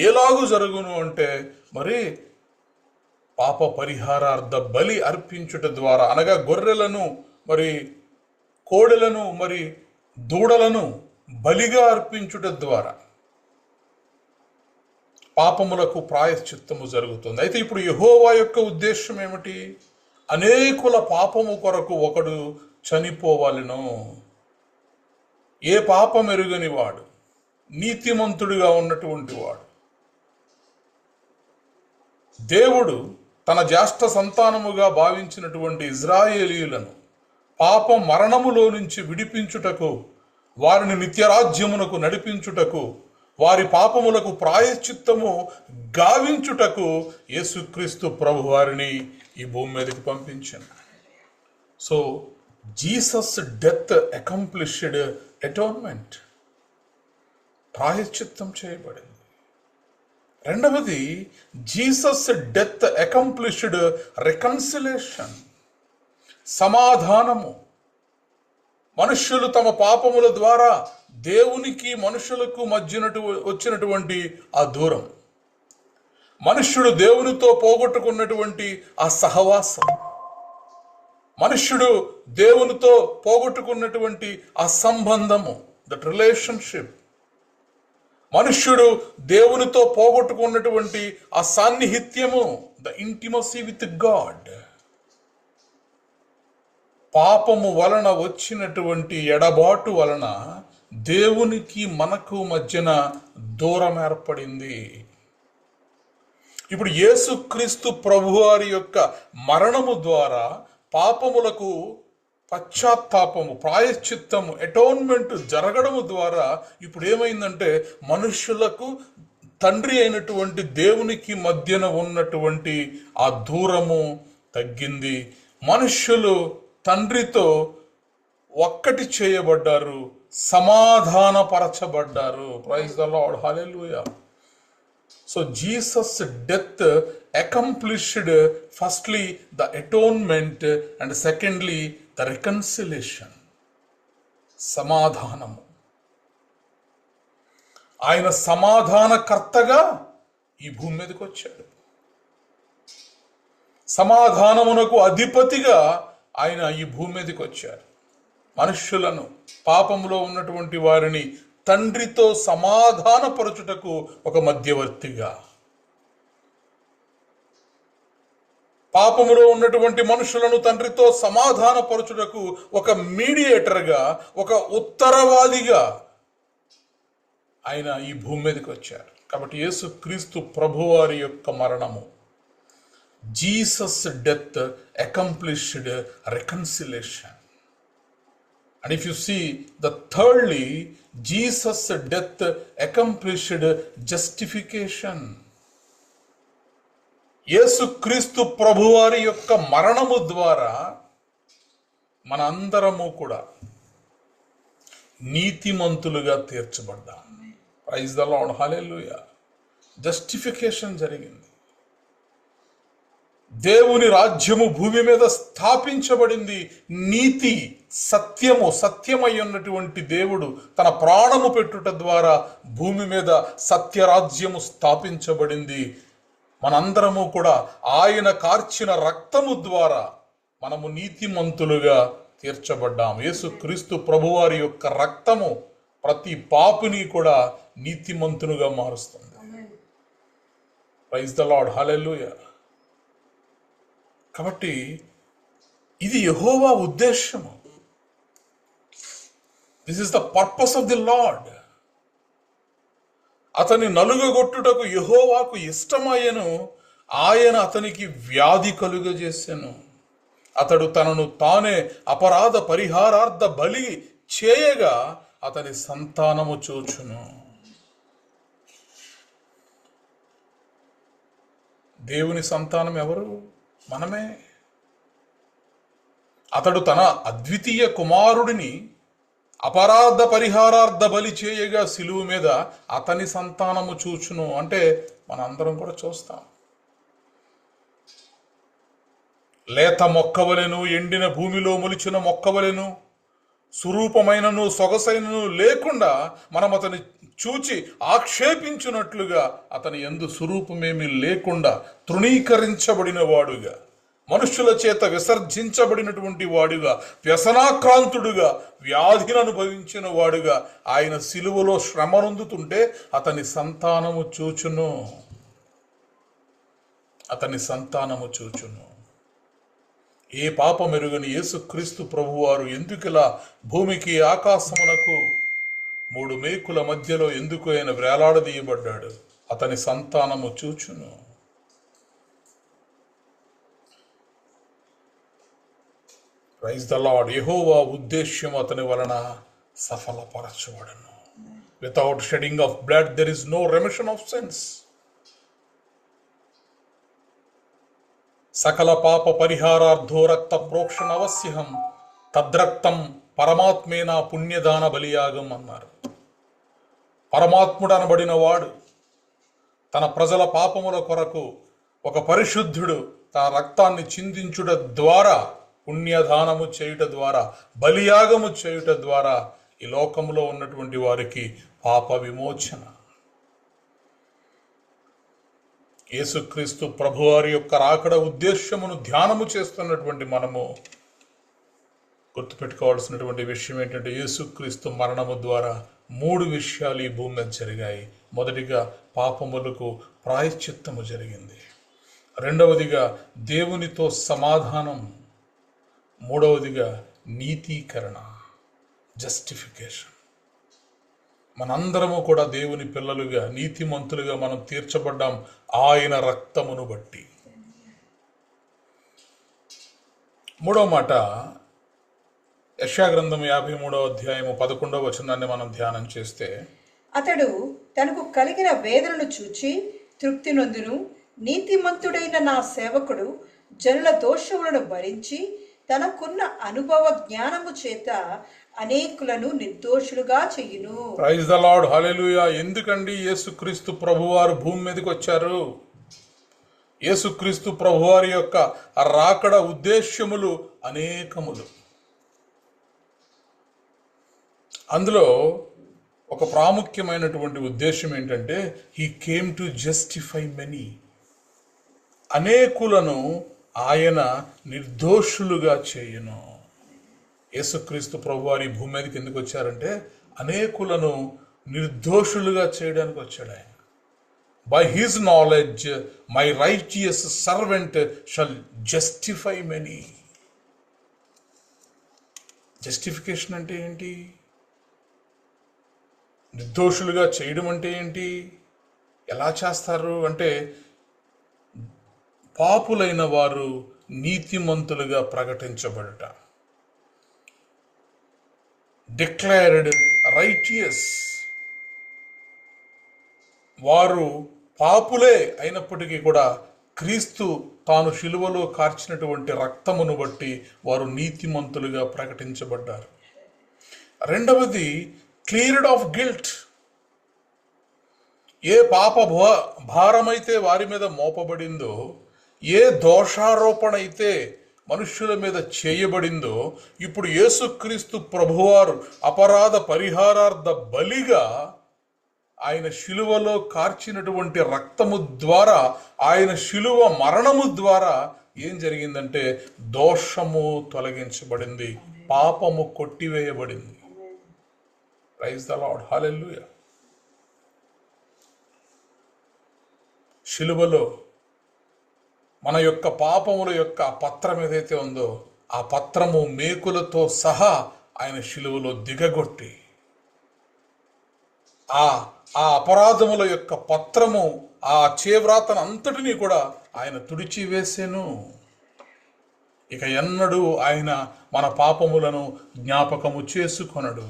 ఎలాగూ జరుగును అంటే, మరి పాప పరిహారార్థ బలి అర్పించుట ద్వారా, అనగా గొర్రెలను, మరి కోడెలను, మరి దూడలను బలిగా అర్పించుట ద్వారా పాపములకు ప్రాయశ్చిత్తము జరుగుతుంది. అయితే ఇప్పుడు యెహోవా యొక్క ఉద్దేశం ఏమిటి? అనేకుల పాపము కొరకు ఒకడు చనిపోవాలను. ఏ పాపం ఎరుగని వాడు, నీతిమంతుడిగా ఉన్నటువంటి వాడు, దేవుడు తన జ్యేష్ఠ సంతానముగా భావించినటువంటి ఇజ్రాయేలీయులను పాప మరణములో నుంచి విడిపించుటకు, వారిని నిత్యరాజ్యమునకు నడిపించుటకు, వారి పాపములకు ప్రాయశ్చిత్తము గావించుటకు యేసుక్రీస్తు ప్రభు వారిని ఈ భూమి మీదకి పంపించాను. So Jesus death accomplished atonement, ప్రాయశ్చిత్తం చేయబడింది. రెండవది, జీసస్ డెత్ అకంప్లిష్డ్ రికన్సిలేషన్, సమాధానము. మనుష్యులు తమ పాపముల ద్వారా దేవునికి మనుషులకు మధ్యనటు వచ్చినటువంటి ఆ దూరం, మనుష్యుడు దేవునితో పోగొట్టుకున్నటువంటి ఆ సహవాసం, మనుష్యుడు దేవునితో పోగొట్టుకున్నటువంటి ఆ సంబంధము, దట్ రిలేషన్షిప్, మనుష్యుడు దేవునితో పోగొట్టుకున్నటువంటి ఆ సాన్నిహిత్యము, ద ఇంటిమసీ విత్ గాడ్, పాపము వలన వచ్చినటువంటి ఎడబాటు వలన దేవునికి మనకు మధ్యన దూరం ఏర్పడింది. ఇప్పుడు యేసుక్రీస్తు ప్రభువారి యొక్క మరణము ద్వారా పాపములకు పశ్చాత్తాపము, ప్రాయశ్చిత్తము, అటోన్మెంట్ జరగడము ద్వారా ఇప్పుడు ఏమైందంటే, మనుష్యులకు తండ్రి అయినటువంటి దేవునికి మధ్యన ఉన్నటువంటి ఆ దూరము తగ్గింది. మనుష్యులు తండ్రితో ఒక్కటి చేయబడ్డారు, సమాధానపరచబడ్డారు. Praise the Lord, hallelujah. So Jesus death accomplished firstly the atonement and secondly the reconciliation, సమాధానము. ఆయన సమాధానకర్తగా ఈ భూమి మీదకి వచ్చాడు. సమాధానమునకు అధిపతిగా ఆయన ఈ భూమి మీదకి వచ్చారు. మనుష్యులను, పాపములో ఉన్నటువంటి వారిని తండ్రితో సమాధానపరచుటకు ఒక మధ్యవర్తిగా, పాపములో ఉన్నటువంటి మనుషులను తండ్రితో సమాధానపరచుటకు ఒక మీడియేటర్గా, ఒక ఉత్తరవాదిగా ఆయన ఈ భూమి మీదకి వచ్చారు. కాబట్టి యేసుక్రీస్తు ప్రభువారి యొక్క మరణము, Jesus death accomplished reconciliation. And if you see the thirdly, Jesus' death accomplished justification. యేసుక్రీస్తు ప్రభువారి యొక్క మరణము ద్వారా మన అందరము కూడా నీతిమంతులుగా తీర్చబడ్డాం. Praise the Lord, hallelujah. Justification జరిగింది. దేవుని రాజ్యము భూమి మీద స్థాపించబడింది. నీతి, సత్యము, సత్యమై ఉన్నటువంటి దేవుడు తన ప్రాణము పెట్టుట ద్వారా భూమి మీద సత్యరాజ్యము స్థాపించబడింది. మనందరము కూడా ఆయన కార్చిన రక్తము ద్వారా మనము నీతిమంతులుగా తీర్చబడ్డాం. యేసుక్రీస్తు ప్రభువారి యొక్క రక్తము ప్రతి పాపిని కూడా నీతిమంతులుగా మారుస్తుంది. ప్రైజ్ ద లార్డ్, హల్లెలూయా. కాబట్టి ఇది యెహోవా ఉద్దేశము. This is the purpose of the lord. అతని నలుగగొట్టుటకు యెహోవాకు ఇష్టమయ్యను. ఆయన అతనికి వ్యాధి కలుగజేసెను. అతడు తనను తానే అపరాధ పరిహారార్థ బలి చేయగా అతని సంతానము చూచును. దేవుని సంతానం ఎవరు? మనమే. అతడు తన అద్వితీయ కుమారుడిని అపరాధ పరిహారార్థ బలి చేయగా సిలువ మీద అతని సంతానము చూచును. అంటే మనందరం కూడా చూస్తాం. లేత మొక్కవలెను, ఎండిన భూమిలో మొలిచిన మొక్కవలెను, సురూపమైనను సొగసైనను లేకుండా మనం అతని చూచి ఆక్షేపించున్నట్లుగా అతని యందు స్వరూపమేమీ లేకుండా తృణీకరించబడిన వాడుగా, మనుషుల చేత విసర్జించబడినటువంటి వాడుగా, వ్యసనాక్రాంతుడుగా, వ్యాధిని అనుభవించిన వాడుగా ఆయన సిలువలో శ్రమనొందుతుంటే అతని సంతానము చూచును. అతని సంతానము చూచును. ఏ పాపమెరుగని యేసుక్రీస్తు ప్రభువారు ఎందుకిలా భూమికి ఆకాశమునకు 3 మేకుల మధ్యలో ఎందుకు ఆయన వేలాడదీయబడ్డాడు? అతని సంతానము చూచును. Praise the Lord. యెహోవా ఉద్దేశ్యం అతని వలన సఫలపరచబడును. Without shedding of blood there is no remission of sins. సకల పాప పరిహారార్థో రక్త ప్రోక్షణ అవశ్యం తద్రక్తం పరమాత్మేనా పుణ్యదాన బలియాగం అన్నారు. పరమాత్ముడు అనబడిన వాడు తన ప్రజల పాపముల కొరకు ఒక పరిశుద్ధుడు తన రక్తాన్ని చిందించుట ద్వారా, పుణ్యదానము చేయుట ద్వారా, బలియాగము చేయుట ద్వారా ఈ లోకంలో ఉన్నటువంటి వారికి పాప విమోచన. యేసుక్రీస్తు ప్రభువారి యొక్క రాకడ ఉద్దేశ్యమును ధ్యానము చేస్తున్నటువంటి మనము గుర్తుపెట్టుకోవాల్సినటువంటి విషయం ఏంటంటే, యేసుక్రీస్తు మరణము ద్వారా 3 విషయాలు ఈ భూమి మీద జరిగాయి. మొదటిగా పాపములకు ప్రాయశ్చిత్తము జరిగింది. రెండవదిగా దేవునితో సమాధానం. మూడవదిగా నీతీకరణ, జస్టిఫికేషన్. మనందరము కూడా దేవుని పిల్లలుగా, నీతిమంతులుగా మనం తీర్చబడ్డాం ఆయన రక్తమును బట్టి. మూడవ మాట, యెషయా గ్రంథం 53వ అధ్యాయము 11వ వచనాన్ని మనం ధ్యానం చేస్తే, అతడు తనకు కలిగిన వేదనను చూచి తృప్తి నొందును. నీతిమంతుడైన నా సేవకుడు జనుల దోషములను భరించి తనకున్న అనుభవ జ్ఞానము చేత అనేకులను నిర్దోషులుగా చెయ్యును. ప్రైజ్ ద లార్డ్, హల్లెలూయా. ఎందుకండి యేసుక్రీస్తు ప్రభువారు భూమి మీదకి వచ్చారు? యేసుక్రీస్తు ప్రభువారి యొక్క రాకడ ఉద్దేశ్యములు అనేకములు. అందులో ఒక ప్రాముఖ్యమైనటువంటి ఉద్దేశం ఏంటంటే he came to justify many. అనేకులను ఆయన నిర్దోషులుగా చేయును. యేసుక్రీస్తు ప్రభువారి భూమి మీదకి ఎందుకు వచ్చారంటే అనేకులను నిర్దోషులుగా చేయడానికి వచ్చాడు ఆయన. By his knowledge my righteous servant shall justify many. Justification అంటే ఏంటి? నిర్దోషులుగా చేయడం అంటే ఏంటి? ఎలా చేస్తారు అంటే పాపులైన వారు నీతిమంతులుగా ప్రకటించబడుట. Declared righteous. వారు పాపులే అయినప్పటికీ కూడా క్రీస్తు తాను శిలువలో కార్చినటువంటి రక్తమును బట్టి వారు నీతిమంతులుగా ప్రకటించబడ్డారు. రెండవది క్లియర్డ్ ఆఫ్ గిల్ట్. ఏ పాప భారమైతే వారి మీద మోపబడిందో, ఏ దోషారోపణ అయితే మనుష్యుల మీద చేయబడిందో, ఇప్పుడు యేసుక్రీస్తు ప్రభువారు అపరాధ పరిహారార్థ బలిగా ఆయన శిలువలో కార్చినటువంటి రక్తము ద్వారా, ఆయన శిలువ మరణము ద్వారా ఏం జరిగిందంటే దోషము తొలగించబడింది, పాపము కొట్టివేయబడింది. ప్రైజ్ ద లార్డ్, హల్లెలూయా. శిలువలో మన యొక్క పాపముల యొక్క పత్రం ఏదైతే ఉందో ఆ పత్రము మేకులతో సహా ఆయన శిలువలో దిగగొట్టి ఆ అపరాధముల యొక్క పత్రము, ఆ చేవ్రాతను అంతటినీ కూడా ఆయన తుడిచివేసెను. ఇక ఎన్నడూ ఆయన మన పాపములను జ్ఞాపకము చేసుకొనడు.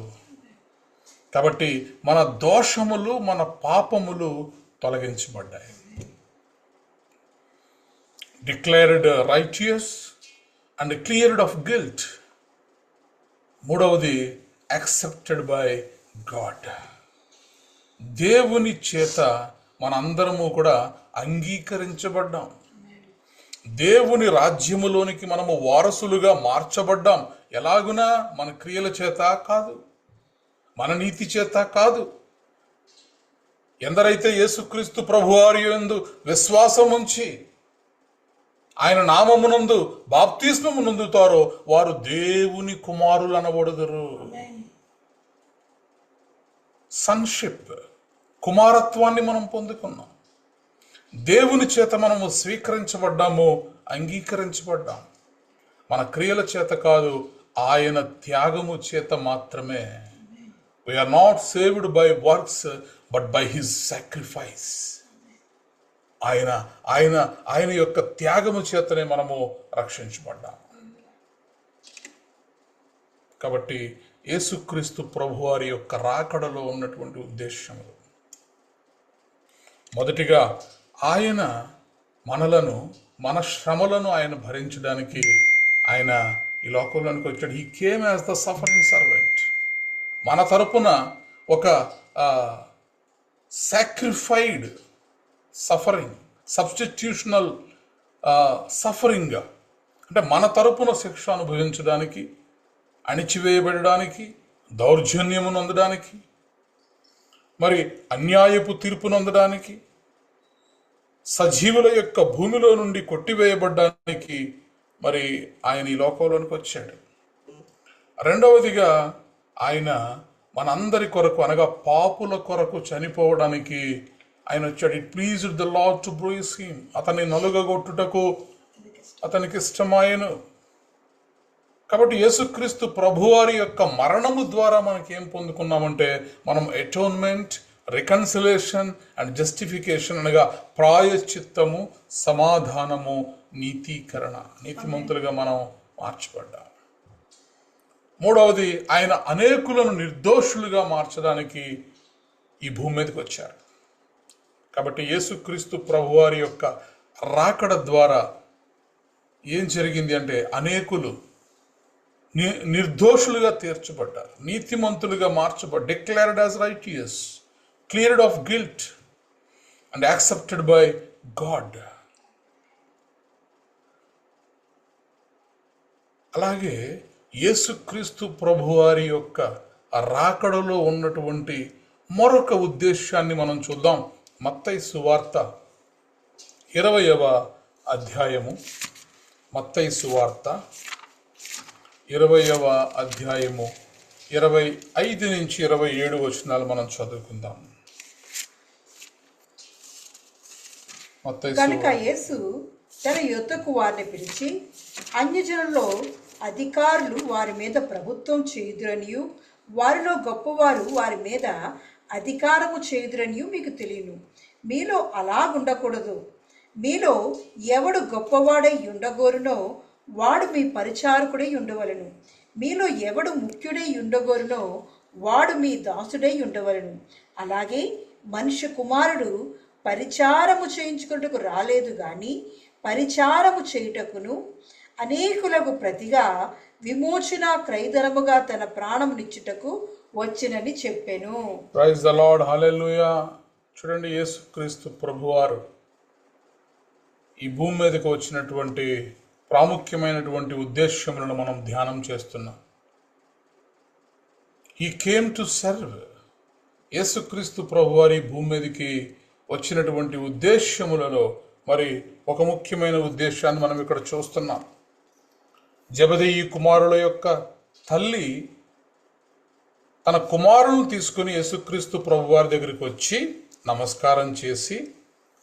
కాబట్టి మన దోషములు, మన పాపములు తొలగించబడ్డాయి. Declared righteous and cleared of guilt. మూడవది యాక్సెప్టెడ్ బై గాడ్. దేవుని చేత మనందరము కూడా అంగీకరించబడ్డాం. దేవుని రాజ్యములోనికి మనము వారసులుగా మార్చబడ్డాం. ఎలాగునా? మన క్రియల చేత కాదు, మన నీతి చేత కాదు. ఎందరైతే యేసుక్రీస్తు ప్రభువారి యందు విశ్వాసం ఉంచి ఆయన నామమునందు బాప్తిస్మము నొందుతారో వారు దేవుని కుమారులు అనబడుదురు. సన్షిప్, కుమారత్వాన్ని మనం పొందుకున్నాం. దేవుని చేత మనము స్వీకరించబడ్డాము, అంగీకరించబడ్డాం. మన క్రియల చేత కాదు, ఆయన త్యాగము చేత మాత్రమే. We are not saved by works but by his sacrifice. ఆయన యొక్క త్యాగము చేతనే మనము రక్షించబడ్డాము. కాబట్టి యేసుక్రీస్తు ప్రభువారి యొక్క రాకడలో ఉన్నటువంటి ఉద్దేశములు, మొదటిగా ఆయన మనలను, మన శ్రమలను ఆయన భరించడానికి ఆయన ఈ లోకంలోనికి వచ్చాడు. He came as the suffering servant. మన తరపున ఒక సాక్రిఫైడ్ సఫరింగ్, సబ్స్టిట్యూషనల్ సఫరింగ్, అంటే మన తరపున శిక్ష అనుభవించడానికి, అణిచివేయబడడానికి, దౌర్జన్యము నొందడానికి, మరి అన్యాయపు తీర్పు నొందడానికి, సజీవుల యొక్క భూమిలో నుండి కొట్టివేయబడ్డానికి మరి ఆయన ఈ లోకంలోనికి వచ్చాడు. రెండవదిగా ఆయన మనందరి కొరకు, అనగా పాపుల కొరకు చనిపోవడానికి ఆయన వచ్చాడు. It pleased the Lord to bruise him. అతన్ని నలుగగొట్టుటకు అతనికి ఇష్టమాయను. కాబట్టి యేసుక్రీస్తు ప్రభువారి యొక్క మరణము ద్వారా మనకి ఏం పొందుకున్నామంటే మనం అటోన్మెంట్, రికన్సిలేషన్ అండ్ జస్టిఫికేషన్, అనగా ప్రాయశ్చిత్తము, సమాధానము, నీతీకరణ, నీతిమంతులుగా మనం మార్చబడ్డాం. మూడవది ఆయన అనేకులను నిర్దోషులుగా మార్చడానికి ఈ భూమి మీదకి వచ్చారు. కాబట్టి యేసుక్రీస్తు ప్రభువారి యొక్క రాకడ ద్వారా ఏం జరిగింది అంటే అనేకులు నిర్దోషులుగా తీర్చబడ్డారు, నీతిమంతులుగా మార్చబడ్డారు. Declared as righteous, cleared of guilt and accepted by God. అలాగే యేసుక్రీస్తు ప్రభువారి యొక్క ఆ రాకడలో ఉన్నటువంటి మరొక ఉద్దేశాన్ని మనం చూద్దాం. మత్తయి సువార్త 20వ అధ్యాయము, మత్తయి సువార్త 20వ అధ్యాయము 25 నుంచి 27 వచనాలు మనం చదువుకుందాం. కనుక యేసు తన యొద్దకు వారిని పిలిచి, అన్యజనుల్లో అధికారులు వారి మీద ప్రభుత్వం చేయుదురనియు, వారిలో గొప్పవారు వారి మీద అధికారము చేయుదురనియు మీకు తెలియను. మీలో అలాగుండకూడదు. మీలో ఎవడు గొప్పవాడై ఉండగోరునో వాడు మీ పరిచారకుడై ఉండవలను. మీలో ఎవడు ముఖ్యుడై ఉండగోరునో వాడు మీ దాసుడై ఉండవలను. అలాగే మనుష్య కుమారుడు పరిచారము చేయించుకున్నట్టుకు రాలేదు గాని పరిచారము చేయుటకును అనేకులకు ప్రతిగా విమోచన క్రయధనముగా తన ప్రాణమునిచ్చుటకు వచ్చినని చెప్పెను. ప్రైజ్ ద లార్డ్, హల్లెలూయా. చూడండి, యేసుక్రీస్తు ప్రభువారు ఈ భూమి మీదకి వచ్చినటువంటి ప్రాముఖ్యమైనటువంటి ఉద్దేశములను మనం ధ్యానం చేస్తున్నాం. He came to serve. యేసుక్రీస్తు ప్రభువారి భూమి మీదకి వచ్చినటువంటి ఉద్దేశములలో మరి ఒక ముఖ్యమైన ఉద్దేశాన్ని మనం ఇక్కడ చూస్తున్నాం. జెబెదయి కుమారుల యొక్క తల్లి తన కుమారులను తీసుకుని యేసుక్రీస్తు ప్రభువారి దగ్గరికి వచ్చి నమస్కారం చేసి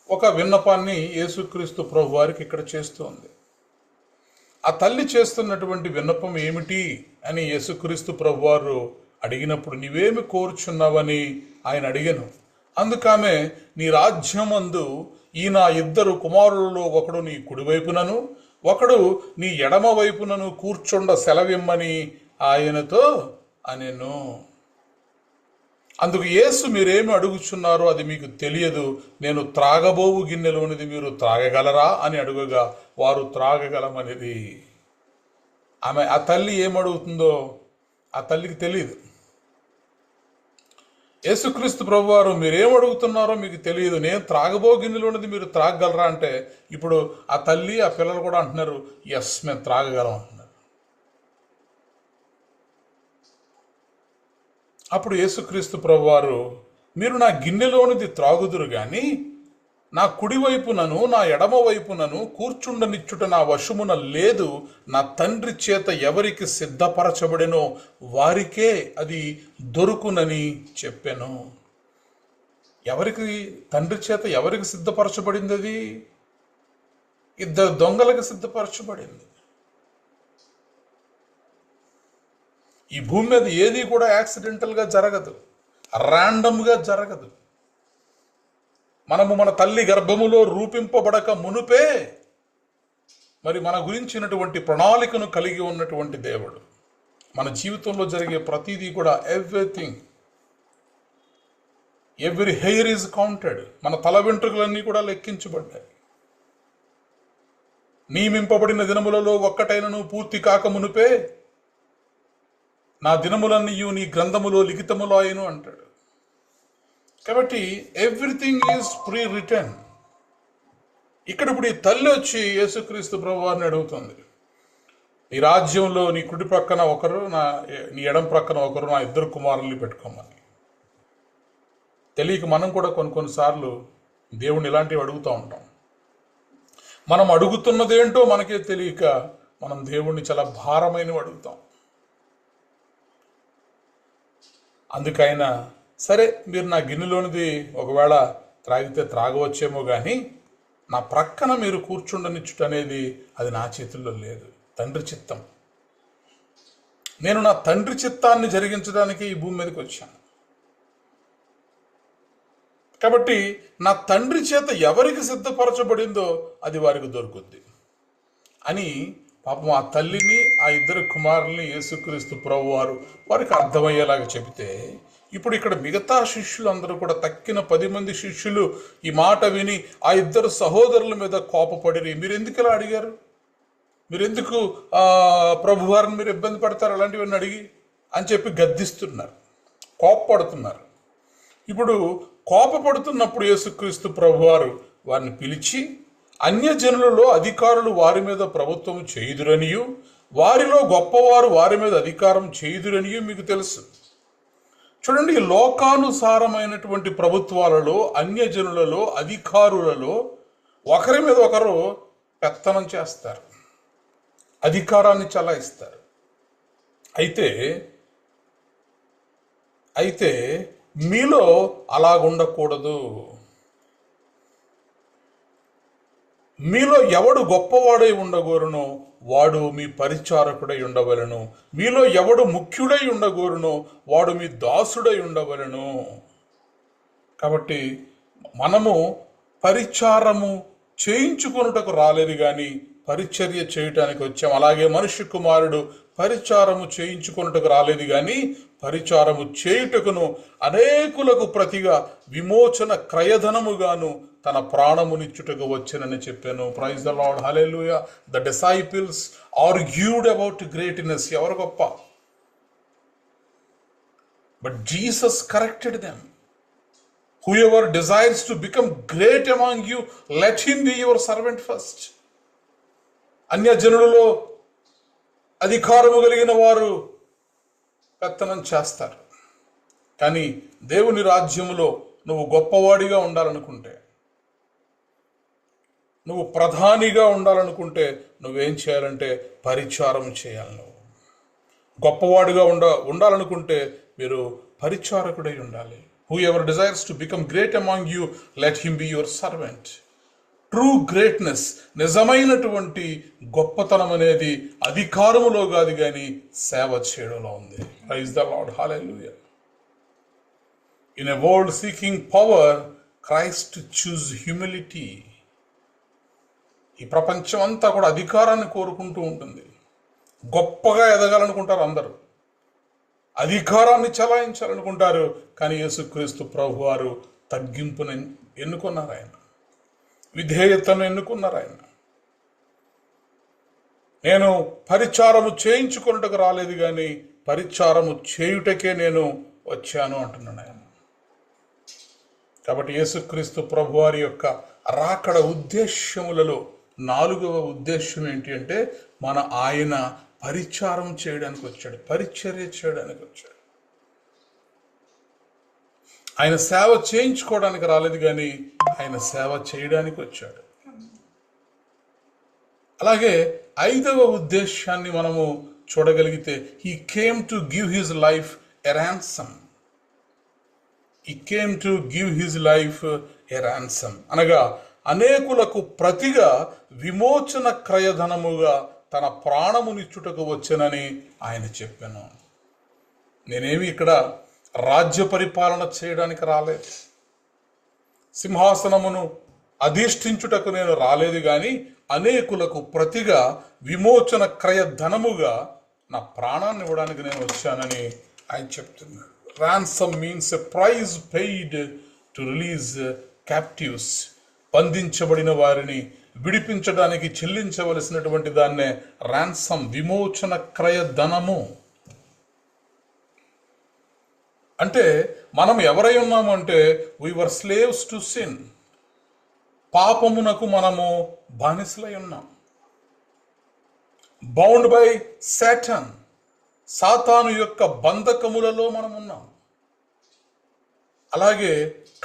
ఒక విన్నపాన్ని యేసుక్రీస్తు ప్రభువారికి ఇక్కడ చేస్తుంది. ఆ తల్లి చేస్తున్నటువంటి విన్నపం ఏమిటి అని యేసుక్రీస్తు ప్రభువారు అడిగినప్పుడు, నీవేమి కోరుచున్నావని ఆయన అడిగాను. అందుకామె, నీ రాజ్యమందు ఈ నా 2 కుమారులలో ఒకడు నీ కుడివైపునను ఒకడు నీ ఎడమ వైపునను కూర్చుండ సెలవిమ్మని ఆయనతో అనెను. అందుకు యేసు, మీరేమి అడుగుచున్నారో అది మీకు తెలియదు. నేను త్రాగబోవు గిన్నెలోనిది మీరు త్రాగగలరా అని అడుగగా వారు త్రాగగలమనిది. ఆ తల్లి ఏమడుగుతుందో ఆ తల్లికి తెలియదు. యేసుక్రీస్తు ప్రభువారు, మీరేమడుగుతున్నారో మీకు తెలియదు, నేను త్రాగబో గిన్నెలోనిది మీరు త్రాగగలరా అంటే, ఇప్పుడు ఆ తల్లి ఆ పిల్లలు కూడా అంటున్నారు, ఎస్ మేము త్రాగగలం అంటున్నారు. అప్పుడు యేసుక్రీస్తు ప్రభువారు, మీరు నా గిన్నెలోనిది త్రాగుదురు గాని నా కుడివైపునను నా ఎడమ వైపునను కూర్చుండనిచ్చుట నా వశమున లేదు. నా తండ్రి చేత ఎవరికి సిద్ధపరచబడినో వారికే అది దొరుకునని చెప్పాను. ఎవరికి, తండ్రి చేత ఎవరికి సిద్ధపరచబడింది? అది 2 దొంగలకు సిద్ధపరచబడింది. ఈ భూమి మీద ఏది కూడా యాక్సిడెంటల్గా జరగదు, ర్యాండమ్గా జరగదు. మనము మన తల్లి గర్భములో రూపింపబడక మునుపే మరి మన గురించినటువంటి ప్రణాళికను కలిగి ఉన్నటువంటి దేవుడు. మన జీవితంలో జరిగే ప్రతిదీ కూడా ఎవ్రీ హెయిర్ ఈజ్ కౌంటెడ్. మన తల వెంట్రుకలన్నీ కూడా లెక్కించబడ్డాయి. నియమింపబడిన దినములలో ఒక్కటైనను పూర్తి కాక మునుపే నా దినములన్నీయు నీ గ్రంథములో లిఖితములో అయ్యను అంటాడు. కాబట్టి ఎవ్రీథింగ్ ఈజ్ ప్రీ రిటర్న్. ఇక్కడ ఇప్పుడు ఈ తల్లి వచ్చి యేసుక్రీస్తు ప్రభువారిని అడుగుతుంది, నీ రాజ్యంలో నీ కుడి ప్రక్కన ఒకరు, నీ ఎడం ప్రక్కన ఒకరు, నా 2 కుమారుల్ని పెట్టుకోమని. తెలియక మనం కూడా కొన్నిసార్లు దేవుణ్ణి ఇలాంటివి అడుగుతూ ఉంటాం. మనం అడుగుతున్నదేంటో మనకే తెలియక మనం దేవుణ్ణి చాలా భారమైనవి అడుగుతాం. అందుకైనా సరే, మీరు నా గిన్నెలోనిది ఒకవేళ త్రాగితే త్రాగవచ్చేమో కానీ నా ప్రక్కన మీరు కూర్చుండనిచ్చుట అనేది అది నా చేతుల్లో లేదు. తండ్రి చిత్తం. నేను నా తండ్రి చిత్తాన్ని జరిగించడానికి ఈ భూమి మీదకి వచ్చాను. కాబట్టి నా తండ్రి చేత ఎవరికి సిద్ధపరచబడిందో అది వారికి దొరుకుద్ది అని పాపం ఆ తల్లిని ఆ 2 కుమారుల్ని యేసుక్రీస్తు ప్రభువారు వారికి అర్థమయ్యేలాగా చెబితే, ఇప్పుడు ఇక్కడ మిగతా శిష్యులు అందరూ కూడా, తక్కిన 10 మంది శిష్యులు ఈ మాట విని ఆ 2 సహోదరుల మీద కోపపడిరి. మీరు ఎందుకు ఇలా అడిగారు? మీరు ఎందుకు ప్రభువారిని మీరు ఇబ్బంది పడతారు అలాంటివన్నీ అడిగి అని చెప్పి గద్దిస్తున్నారు, కోపపడుతున్నారు. ఇప్పుడు కోపపడుతున్నప్పుడు యేసుక్రీస్తు ప్రభువారు వారిని పిలిచి, అన్యజనులలో అధికారులు వారి మీద ప్రభుత్వం చేయుదురనియు వారిలో గొప్పవారు వారి మీద అధికారం చేయుదురనియు మీకు తెలుసు. చూడండి, ఈ లోకానుసారమైనటువంటి ప్రభుత్వాలలో, అన్యజనులలో, అధికారులలో ఒకరి మీద ఒకరు పెత్తనం చేస్తారు, అధికారాన్ని చలాయిస్తారు. అయితే మీలో అలాగుండకూడదు. మీలో ఎవడు గొప్పవాడై ఉండగోరునో వాడు మీ పరిచారకుడై ఉండవలెను. మీలో ఎవడు ముఖ్యుడై ఉండగోరునో వాడు మీ దాసుడై ఉండవలెను. కాబట్టి మనము పరిచారము చేయించుకొనుటకు రాలేదు కానీ పరిచర్య చేయటానికి వచ్చాం. అలాగే మనుష్య కుమారుడు పరిచారము చేయించుకొనుటకు రాలేదు కానీ పరిచారము చేయుటకును అనేకులకు ప్రతిగా విమోచన క్రయధనముగాను తన ప్రాణమునిచ్చుటకు వచ్చెనని చెప్పాను. Praise the Lord, hallelujah. The disciples argued about greatness, ఎవరు గొప్ప, but Jesus corrected them. Whoever desires to become great among you, let him be your servant first. అన్యజనులలో అధికారము కలిగిన వారు పెత్తనం చేస్తారు. కానీ దేవుని రాజ్యములో నువ్వు గొప్పవాడిగా ఉండాలనుకుంటే, నువ్వు ప్రధానిగా ఉండాలనుకుంటే నువ్వేం చేయాలంటే పరిచారం చేయాలి. నువ్వు గొప్పవాడిగా ఉండాలనుకుంటే మీరు పరిచారకుడై ఉండాలి. Whoever desires to become great among you, let him be your servant. True greatness, నిజమైనటువంటి గొప్పతనం అనేది అధికారములో కాదు కానీ సేవ చేయడంలో ఉంది. Praise the Lord, hallelujah. In a world seeking power, Christ choose humility. ఈ ప్రపంచం అంతా కూడా అధికారాన్ని కోరుకుంటూ ఉంటుంది. గొప్పగా ఎదగాలనుకుంటారు అందరూ, అధికారాన్ని చలాయించాలనుకుంటారు. కానీ యేసుక్రీస్తు ప్రభువారు తగ్గింపును ఎన్నుకున్నారు, ఆయన విధేయతను ఎన్నుకున్నారు. ఆయన నేను పరిచారము చేయించుకున్నట్టుకు రాలేదు కానీ పరిచారము చేయుటకే నేను వచ్చాను అంటున్నాను ఆయన. కాబట్టి యేసుక్రీస్తు ప్రభువారి యొక్క రాకడ ఉద్దేశ్యములలో 4వ ఉద్దేశం ఏంటి అంటే ఆయన పరిచారం చేయడానికి వచ్చాడు, పరిచర్య చేయడానికి వచ్చాడు. ఆయన సేవ చేయించుకోవడానికి రాలేదు కానీ ఆయన సేవ చేయడానికి వచ్చాడు. అలాగే 5వ ఉద్దేశాన్ని మనము చూడగలిగితే, he came to give his life a ransom. He came to give his life a ransom అనగా అనేకులకు ప్రతిగా విమోచన క్రయధనముగా తన ప్రాణమునిచ్చుటకు వచ్చెనని ఆయన చెప్పాను. నేనేమి ఇక్కడ రాజ్య పరిపాలన చేయడానికి రాలేదు, సింహాసనమును అధిష్ఠించుటకు నేను రాలేదు కానీ అనేకులకు ప్రతిగా విమోచన క్రయధనముగా నా ప్రాణాన్ని ఇవ్వడానికి నేను వచ్చానని ఆయన చెప్తున్నాడు. Ransom means a price paid to release captives. బంధించబడిన వారిని విడిపించడానికి చెల్లించవలసినటువంటి దాన్నే రాన్సమ్, విమోచన క్రయధనము. అంటే మనం ఎవరై ఉన్నాము అంటే we were slaves to sin. పాపమునకు మనము బానిసలై ఉన్నాం. బౌండ్ బై సాటన్, సాతాను యొక్క బంధకములలో మనం ఉన్నాం. అలాగే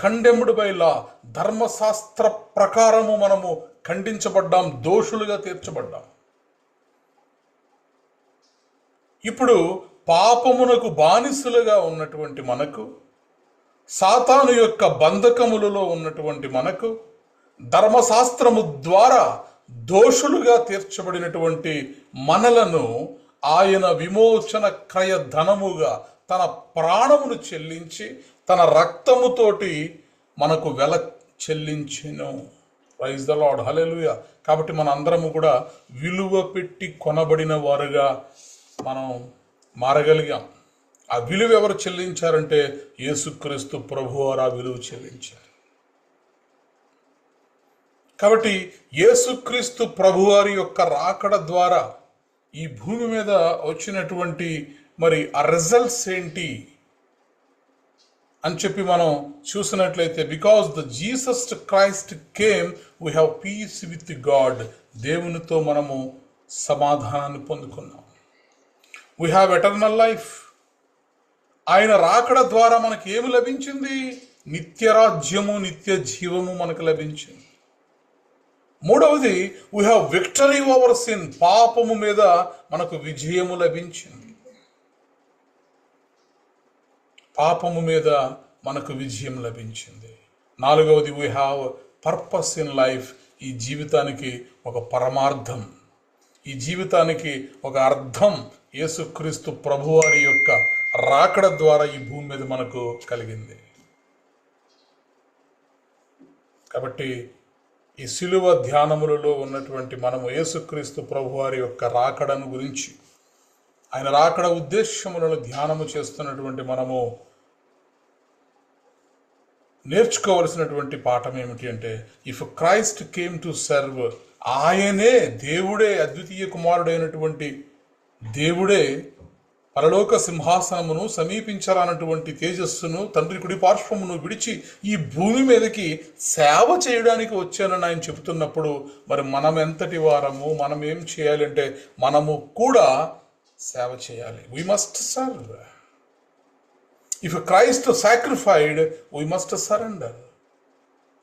కండెమ్డ్ బై లా, ధర్మశాస్త్ర ప్రకారము మనము ఖండించబడ్డాం, దోషులుగా తీర్చబడ్డాం. ఇప్పుడు పాపమునకు బానిసలుగా ఉన్నటువంటి మనకు, సాతాను యొక్క బంధకములలో ఉన్నటువంటి మనకు, ధర్మశాస్త్రము ద్వారా దోషులుగా తీర్చబడినటువంటి మనలను ఆయన విమోచన క్రయధనముగా తన ప్రాణమును చెల్లించి తన రక్తముతోటి మనకు వెల చెల్లించెను. ప్రైజ్ ద లార్డ్, హల్లెలూయా. కాబట్టి మన అందరము కూడా విలువ పెట్టి కొనబడిన వారుగా మనం మారగలిగాం. ఆ విలువ ఎవరు చెల్లించారంటే యేసుక్రీస్తు ప్రభువారు ఆ విలువ చెల్లించారు. కాబట్టి యేసుక్రీస్తు ప్రభువారి యొక్క రాకడ ద్వారా ఈ భూమి మీద వచ్చినటువంటి ఆ రిజల్ట్స్ ఏంటి అని చెప్పి మనం చూసినట్లయితే, because the Jesus Christ came we have peace with God. దేవునితో మనము సమాధానాన్ని పొందుకున్నాం. We have eternal life. ఆయన రాకడ ద్వారా మనకి ఏమి లభించింది? నిత్యరాజ్యము, నిత్య జీవము మనకు లభించింది. మూడవది, we have victory over sin. పాపము మీద మనకు విజయము లభించింది. పాపము మీద మనకు విజయం లభించింది. నాలుగవది, we have purpose in life. ఈ జీవితానికి ఒక పరమార్థం, ఈ జీవితానికి ఒక అర్థం యేసుక్రీస్తు ప్రభువారి యొక్క రాకడ ద్వారా ఈ భూమి మీద మనకు కలిగింది. కాబట్టి ఈ శిలువ ధ్యానములలో ఉన్నటువంటి మనము యేసుక్రీస్తు ప్రభువారి యొక్క రాకడను గురించి, ఆయన రాకడ ఉద్దేశములను ధ్యానము చేస్తున్నటువంటి మనము నేర్చుకోవలసినటువంటి పాఠం ఏమిటి అంటే, if Christ came to serve, ఆయనే దేవుడే, అద్వితీయ కుమారుడైనటువంటి దేవుడే పరలోక సింహాసనమును సమీపించాలన్నటువంటి తేజస్సును తండ్రి కుడి పార్శ్వమును విడిచి ఈ భూమి మీదకి సేవ చేయడానికి వచ్చానని ఆయన చెబుతున్నప్పుడు, మరి మనం ఎంతటి వారము? మనం ఏం చేయాలంటే మనము కూడా సేవ చేయాలి. We must serve. If Christ sacrificed, we must surrender.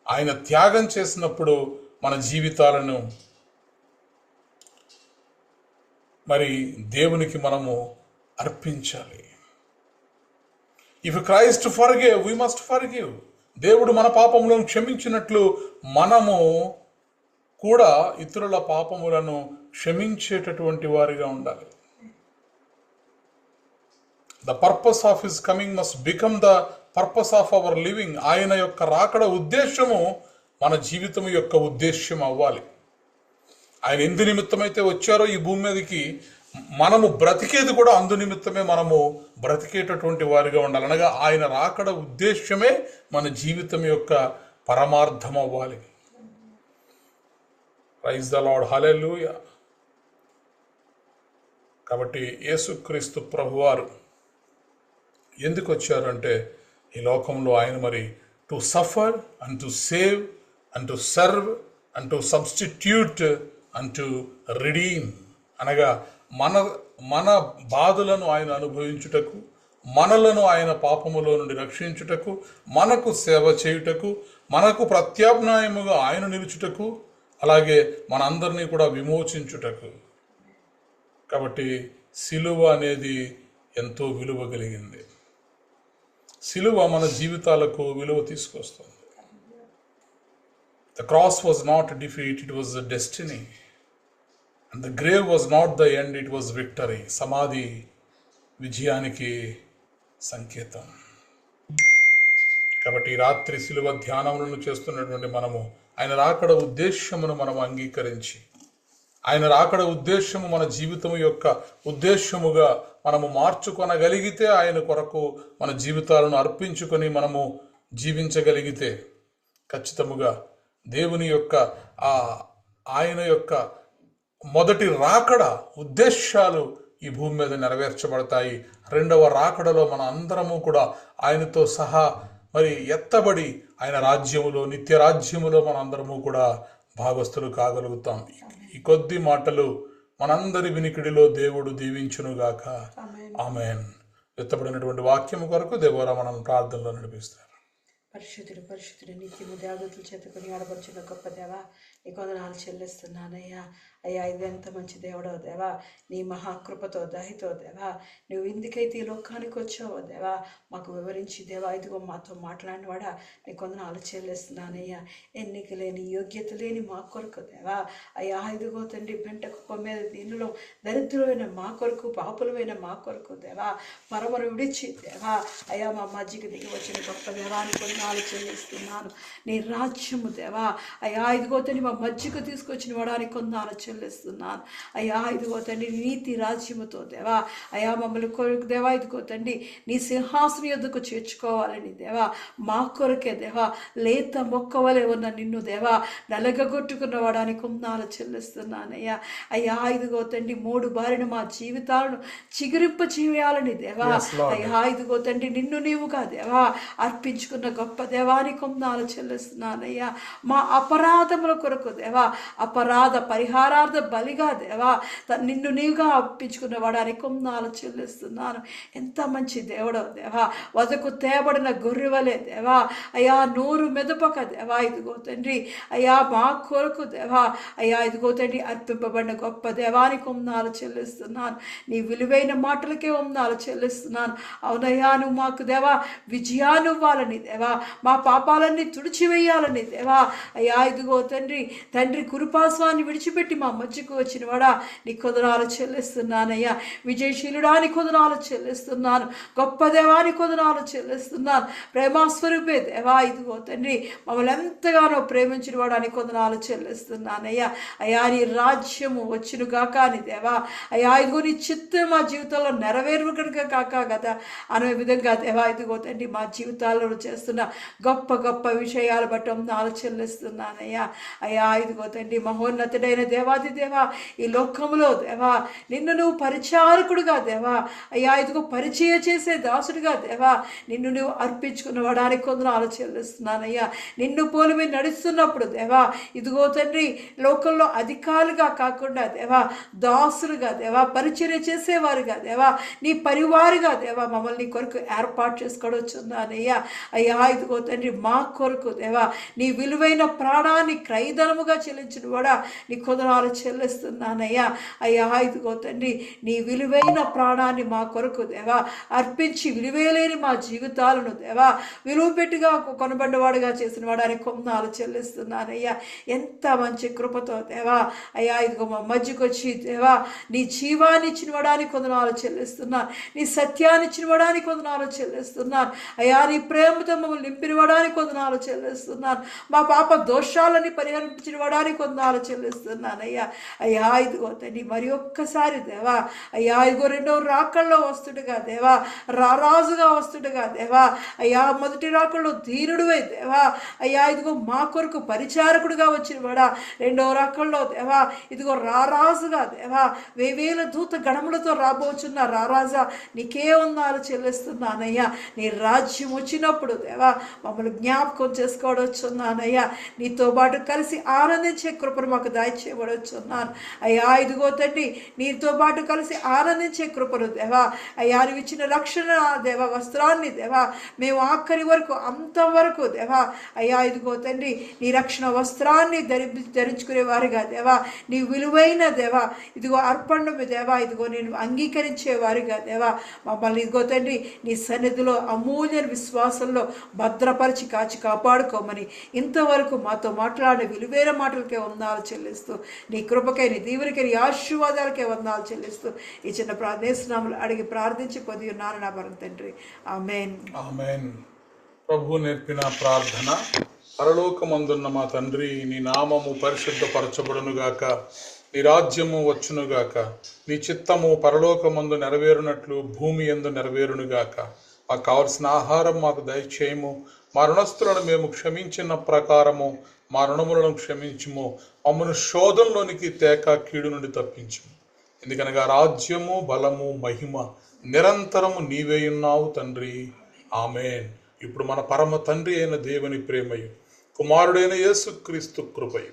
ఆయన త్యాగం చేసినప్పుడు మన జీవితాలను మరి దేవునికి మనము అర్పించాలి. If Christ forgive, we must forgive. దేవుడు మన పాపములను క్షమించినట్లు మనము కూడా ఇతరుల పాపములను క్షమించేటటువంటి వారిగా ఉండాలి. The purpose of his coming must become the purpose of our living. ఆయన యొక్క రాకడ ఉద్దేశము మన జీవితం యొక్క ఉద్దేశ్యం అవ్వాలి. ఆయన ఎందు నిమిత్తమైతే వచ్చారో ఈ భూమి మీదకి, మనము బ్రతికేది కూడా అందు నిమిత్తమే మనము బ్రతికేటటువంటి వారిగా ఉండాలి. అనగా ఆయన రాకడ ఉద్దేశమే మన జీవితం యొక్క పరమార్థం అవ్వాలి. ప్రైజ్ ద లార్డ్, హల్లెలూయా. కాబట్టి యేసుక్రీస్తు ప్రభువారు ఎందుకు వచ్చారంటే, ఈ లోకంలో ఆయన మరి to suffer and to save and to serve and to substitute and to redeem. అనగా మన బాధలను ఆయన అనుభవించుటకు, మనలను ఆయన పాపములో నుండి రక్షించుటకు, మనకు సేవ చేయుటకు, మనకు ప్రత్యామ్నాయముగా ఆయన నిలుచుటకు, అలాగే మనందరినీ కూడా విమోచించుటకు. కాబట్టి సిలువ అనేది ఎంతో విలువ కలిగింది. సిలువ మన జీవితాలకు విలువ తీసుకొస్తుంది. The cross was not a defeat, it was a destiny. And the grave was not the end, it was victory. సమాధి విజయానికి సంకేతం. కాబట్టి రాత్రి సిలువ ధ్యానములను చేస్తున్నటువంటి మనము ఆయన రాకడ ఉద్దేశమును మనం అంగీకరించి, ఆయన రాకడ ఉద్దేశము మన జీవితం యొక్క ఉద్దేశముగా మనము మార్చుకొనగలిగితే, ఆయన కొరకు మన జీవితాలను అర్పించుకొని మనము జీవించగలిగితే, ఖచ్చితముగా దేవుని యొక్క ఆయన యొక్క మొదటి రాకడ ఉద్దేశాలు ఈ భూమి మీద నెరవేర్చబడతాయి. రెండవ రాకడలో మన అందరము కూడా ఆయనతో సహా మరి ఎత్తబడి ఆయన రాజ్యములో, నిత్య రాజ్యములో మన అందరము కూడా భాగస్థులు కాగలుగుతాం. ఈ కొద్ది మాటలు మనందరి వినికిడిలో దేవుడు దీవించునుగాక. ఆమేన్. ఎత్తబడినటువంటి వాక్యము కొరకు దేవరా మనం ప్రార్థనలో నడిపిస్తారు. పరిశుద్ధుడు పరిశుద్ధుడు నిత్యము దేవదూతల చేత కొని ఆడపడుచున్న గొప్ప దేవ, నీ కొందనాలు చెల్లిస్తున్నానయ్యా. అయ్యా, ఇది ఎంత మంచి దేవుడో దేవా, నీ మహాకృపతో దయతో దేవా, నువ్వు ఎందుకైతే ఈ లోకానికి వచ్చావో దేవా మాకు వివరించి దేవా, ఇదిగో మాతో మాట్లాడినవాడా, నీ కొందనాలు చెల్లిస్తున్నానయ్యా. ఎన్నిక లేని, యోగ్యత లేని మా కొరకు దేవా, అయ్యా ఇదిగో తండ్రి, పెంట కుప్ప మీద దీనిలో దరిద్రమైన మా కొరకు, పాపులమైన మా కొరకు దేవా, పరమను విడిచి దేవా, అయ్యా మా మధ్యకి దిగి వచ్చిన గొప్ప దేవాన్ని కొందనాలు చెల్లిస్తున్నాను. నీ రాజ్యము దేవా, అయ్యా ఇదిగో తండ్రి, మా మధ్యకు తీసుకొచ్చిన వాడానికి కొందనాలు చెల్లిస్తున్నాను. అయ్యా ఇదిగో తండ్రి, నీతి రాజ్యముతో దేవా, అయ్యా మమ్మల్ని కొరకు దేవా ఇదిగో తండ్రి, నీ సింహాసనం యొద్దకు చేర్చుకోవాలని దేవా, మా కొరకే దేవా, లేత మొక్కవలే ఉన్న నిన్ను దేవా నలగగొట్టుకున్న వాడానికి కొందనాలు చెల్లిస్తున్నానయ్యా. అయ్యా ఇదిగో తండ్రి, మూడు బారిన మా జీవితాలను చిగురింప చేయాలని దేవా, అయ్యా ఇదిగో తండ్రి, నిన్ను నీవుగా దేవా అర్పించుకున్న గొప్ప దేవానికి కొందనాలు చెల్లిస్తున్నానయ్యా. మా అపరాధముల కొరకు దేవా, అపరాధ పరిహారాన్ని బలార్థ బలిగా దేవా నిన్ను నీవుగా అర్పించుకున్నవాడు అని కొందాలు చెల్లిస్తున్నాను. ఎంత మంచి దేవుడో దేవా, వదకు తేబడిన గొర్రెవలే దేవా అయ్యా నోరు మెదపక దేవా ఇదిగో తండ్రి అయ్యా మా కొరకు దేవా అయ్యా ఇదిగో తండ్రి అర్పింపబడిన గొప్ప దేవానికి వందనాలు చెల్లిస్తున్నాను. నీ విలువైన మాటలకే వందనాలు చెల్లిస్తున్నాను. అవునయ్యా నువ్వు మాకు దేవా విజయాన్ని ఇవ్వాలని దేవా, మా పాపాలన్నీ తుడిచివేయాలని దేవా అయ్యా ఇదిగో తండ్రి తండ్రి కురుపాస్వాన్ని విడిచిపెట్టి మా మధ్యకు వచ్చిన వాడా నీ కొదనాలు చెల్లిస్తున్నానయ్యా. విజయశీలుడా నీ కొదనాలు చెల్లిస్తున్నాను. గొప్ప దేవాని కొదనాలు చెల్లిస్తున్నాను. ప్రేమాస్వరూపే దేవా ఇదిగో తండ్రి మమ్మల్ని ఎంతగానో ప్రేమించిన వాడాని కొదనాలు చెల్లిస్తున్నానయ్యా. అయ్యా నీ రాజ్యము వచ్చును గాక అని దేవా అయ్యా ఇదిగో నీ చిత్తం మా జీవితంలో నెరవేరుగా కాక కదా అనే విధంగా దేవా ఇదిగో తండ్రి మా జీవితాల్లో చేస్తున్న గొప్ప గొప్ప విషయాలు బట్టి వందనాలు చెల్లిస్తున్నానయ్యా. అయ్యా ఇదిగో తండ్రి మహోన్నతుడైన దేవాది దేవా ఈ లోకంలో దేవా నిన్ను నువ్వు పరిచారకుడుగా దేవా అయ్యా ఇదిగో పరిచయ చేసే దాసుడిగా దేవా నిన్ను నువ్వు అర్పించుకున్నవాడానికి కొందరు చెల్లిస్తున్నానయ్యా. నిన్ను పోలి మీరు నడుస్తున్నప్పుడు దేవా ఇదిగో తండ్రి లోకంలో అధికారులుగా కాకుండా దేవా దాసులుగా దేవా పరిచర్య చేసేవారుగా దేవా నీ పరివారుగా దేవా మమ్మల్ని కొరకు ఏర్పాటు చేసుకోవచ్చున్నానయ్యా. అయ్యా ఇదిగో తండ్రి మా కొరకు దేవా నీ విలువైన ప్రాణాన్ని క్రయధనముగా చెల్లించిన వాడా నీ కొందనాలు చెల్లిస్తున్నానయ్యా. అయ్యా ఇదిగో తండ్రి నీ విలువైన ప్రాణాన్ని మా కొరకు దేవా అర్పించి విలువేలేని మా జీవితాలను దేవా విలువ పెట్టిగా కొనబడ్డవాడుగా చేసిన వాడానికి కొందనాలు చెల్లిస్తున్నానయ్యా. ఎంత మంచి కృపతో దేవా అయ్యా ఇదిగో మా మధ్యకు వచ్చి దేవా నీ జీవాన్ని ఇచ్చిన వాడానికి కొందనాలు చెల్లిస్తున్నాను. నీ సత్యాన్ని ఇచ్చిన వాడానికి కొందనాలు చెల్లిస్తున్నాను. అయ్యా నీ ప్రేమతో మమ్మల్ని నింపిన వాడానికి కొందనాలు చెల్లిస్తున్నాను. మా పాప దోషాలని పరిహరించిన వాడానికి కొందనాలు చెల్లిస్తున్నాను అయ్యా. అయ్యా ఇదిగో తండ్రి మరి ఒక్కసారి దేవా అయ్యా ఇదిగో రెండో రాకల్లో వస్తుండగా దేవా రారాజుగా వస్తుండగా దేవా అయ్యా మొదటి రాకల్లో ధీరుడువే దేవా అయ్యా ఇదిగో మా కొరకు పరిచారకుడుగా వచ్చిన వాడా రెండో రాకల్లో దేవా ఇదిగో రారాజుగా దేవా వేవేల దూత గణములతో రాబోచున్న రారాజా నీకే వందనాలు చెల్లిస్తున్నానయ్యా. నీ రాజ్యం వచ్చినప్పుడు దేవా మమ్మల్ని జ్ఞాపకం చేసుకోవడొచ్చున్నానయ్యా. నీతో పాటు కలిసి ఆనందించే కృపను మాకు దాయిచేయబడొచ్చున్నాను అయ్యా. ఇదిగో తండ్రి నీతో పాటు కలిసి ఆనందించే కృపను దేవా అయ్యా నువ్వు ఇచ్చిన రక్షణ దేవా వస్త్రాన్ని దేవా మేము ఆఖరి వరకు అంతవరకు దేవా అయ్యా ఇదిగో తండ్రి నీ రక్షణ వస్త్రాన్ని ధరించుకునే వారిగా దేవా నీ విలువైన దేవా ఇదిగో అర్పణ దేవా ఇదిగో నేను అంగీకరించేవారిగా దేవా మమ్మల్ని ఇదిగో తండ్రి నీ సన్నిధిలో అమూల్య విశ్వాసంలో భద్రపరిచి కాచి కాపాడుకోమని ఇంతవరకు మాతో మాట్లాడే విలువైన మాటలకే వందనాలు చెల్లిస్తూ నీ కృపకై నీ దీవునికై నీ ఆశీర్వాదాలకే వందనాలు చెల్లిస్తూ ఈ చిన్న ప్రార్థనాములు అడిగి ప్రార్థించి పొంది ఉన్నాను నా పరమ తండ్రి. ఆమేన్. ఆమేన్. ప్రభు నేర్పిన ప్రార్థన. పరలోకమందున్న మా తండ్రి నీ నామము పరిశుద్ధపరచబడునుగాక, నీ రాజ్యము వచ్చునుగాక, నీ చిత్తము పరలోకమందు నెరవేరునట్లు భూమి యందు నెరవేరునుగాక. మాకు కావలసిన ఆహారం మాకు దయచేయము, మా రుణస్థులను మేము క్షమించిన ప్రకారము మా రుణములను క్షమించుము, మమ్మను శోధంలోనికి తేక కీడు నుండి తప్పించుము. ఎందుకనగా రాజ్యము బలము మహిమ నిరంతరము నీవేయున్నావు తండ్రి. ఆమేన్. ఇప్పుడు మన పరమ తండ్రి అయిన దేవుని ప్రేమయు కుమారుడైన యేసుక్రీస్తు కృపయు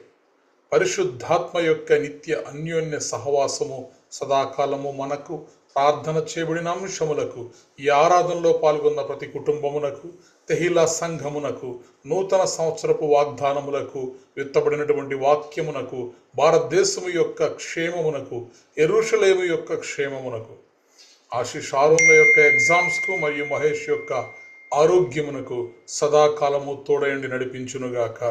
పరిశుద్ధాత్మ యొక్క నిత్య అన్యోన్య సహవాసము సదాకాలము మనకు ప్రార్థన చేయబడిన అంశములకు ఈ ఆరాధనలో పాల్గొన్న ప్రతి కుటుంబమునకు తెహిలా సంఘమునకు నూతన సంవత్సరపు వాగ్దానములకు విత్తబడినటువంటి వాక్యమునకు భారతదేశము యొక్క క్షేమమునకు యెరూషలేము యొక్క క్షేమమునకు ఆశీష్ ఆరోన్ల యొక్క ఎగ్జామ్స్కు మరియు మహేష్ యొక్క ఆరోగ్యమునకు సదాకాలము తోడయండి నడిపించునుగాక.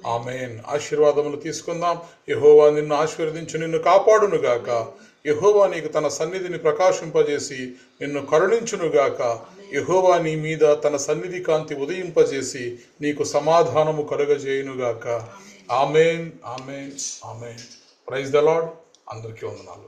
ఆమేన్. ఆశీర్వాదములు తీసుకుందాం. యెహోవా నిన్ను ఆశీర్వదించి నిన్ను కాపాడునుగాక. యెహోవా నీకు తన సన్నిధిని ప్రకాశింపజేసి నిన్ను కరుణించునుగాక. యెహోవా నీ మీద తన సన్నిధి కాంతి ఉదయింపజేసి నీకు సమాధానము కలుగజేయునుగాక. ఆమేన్. ఆమేన్. ఆమేన్. Praise the Lord. అందరికీ వందనాలు.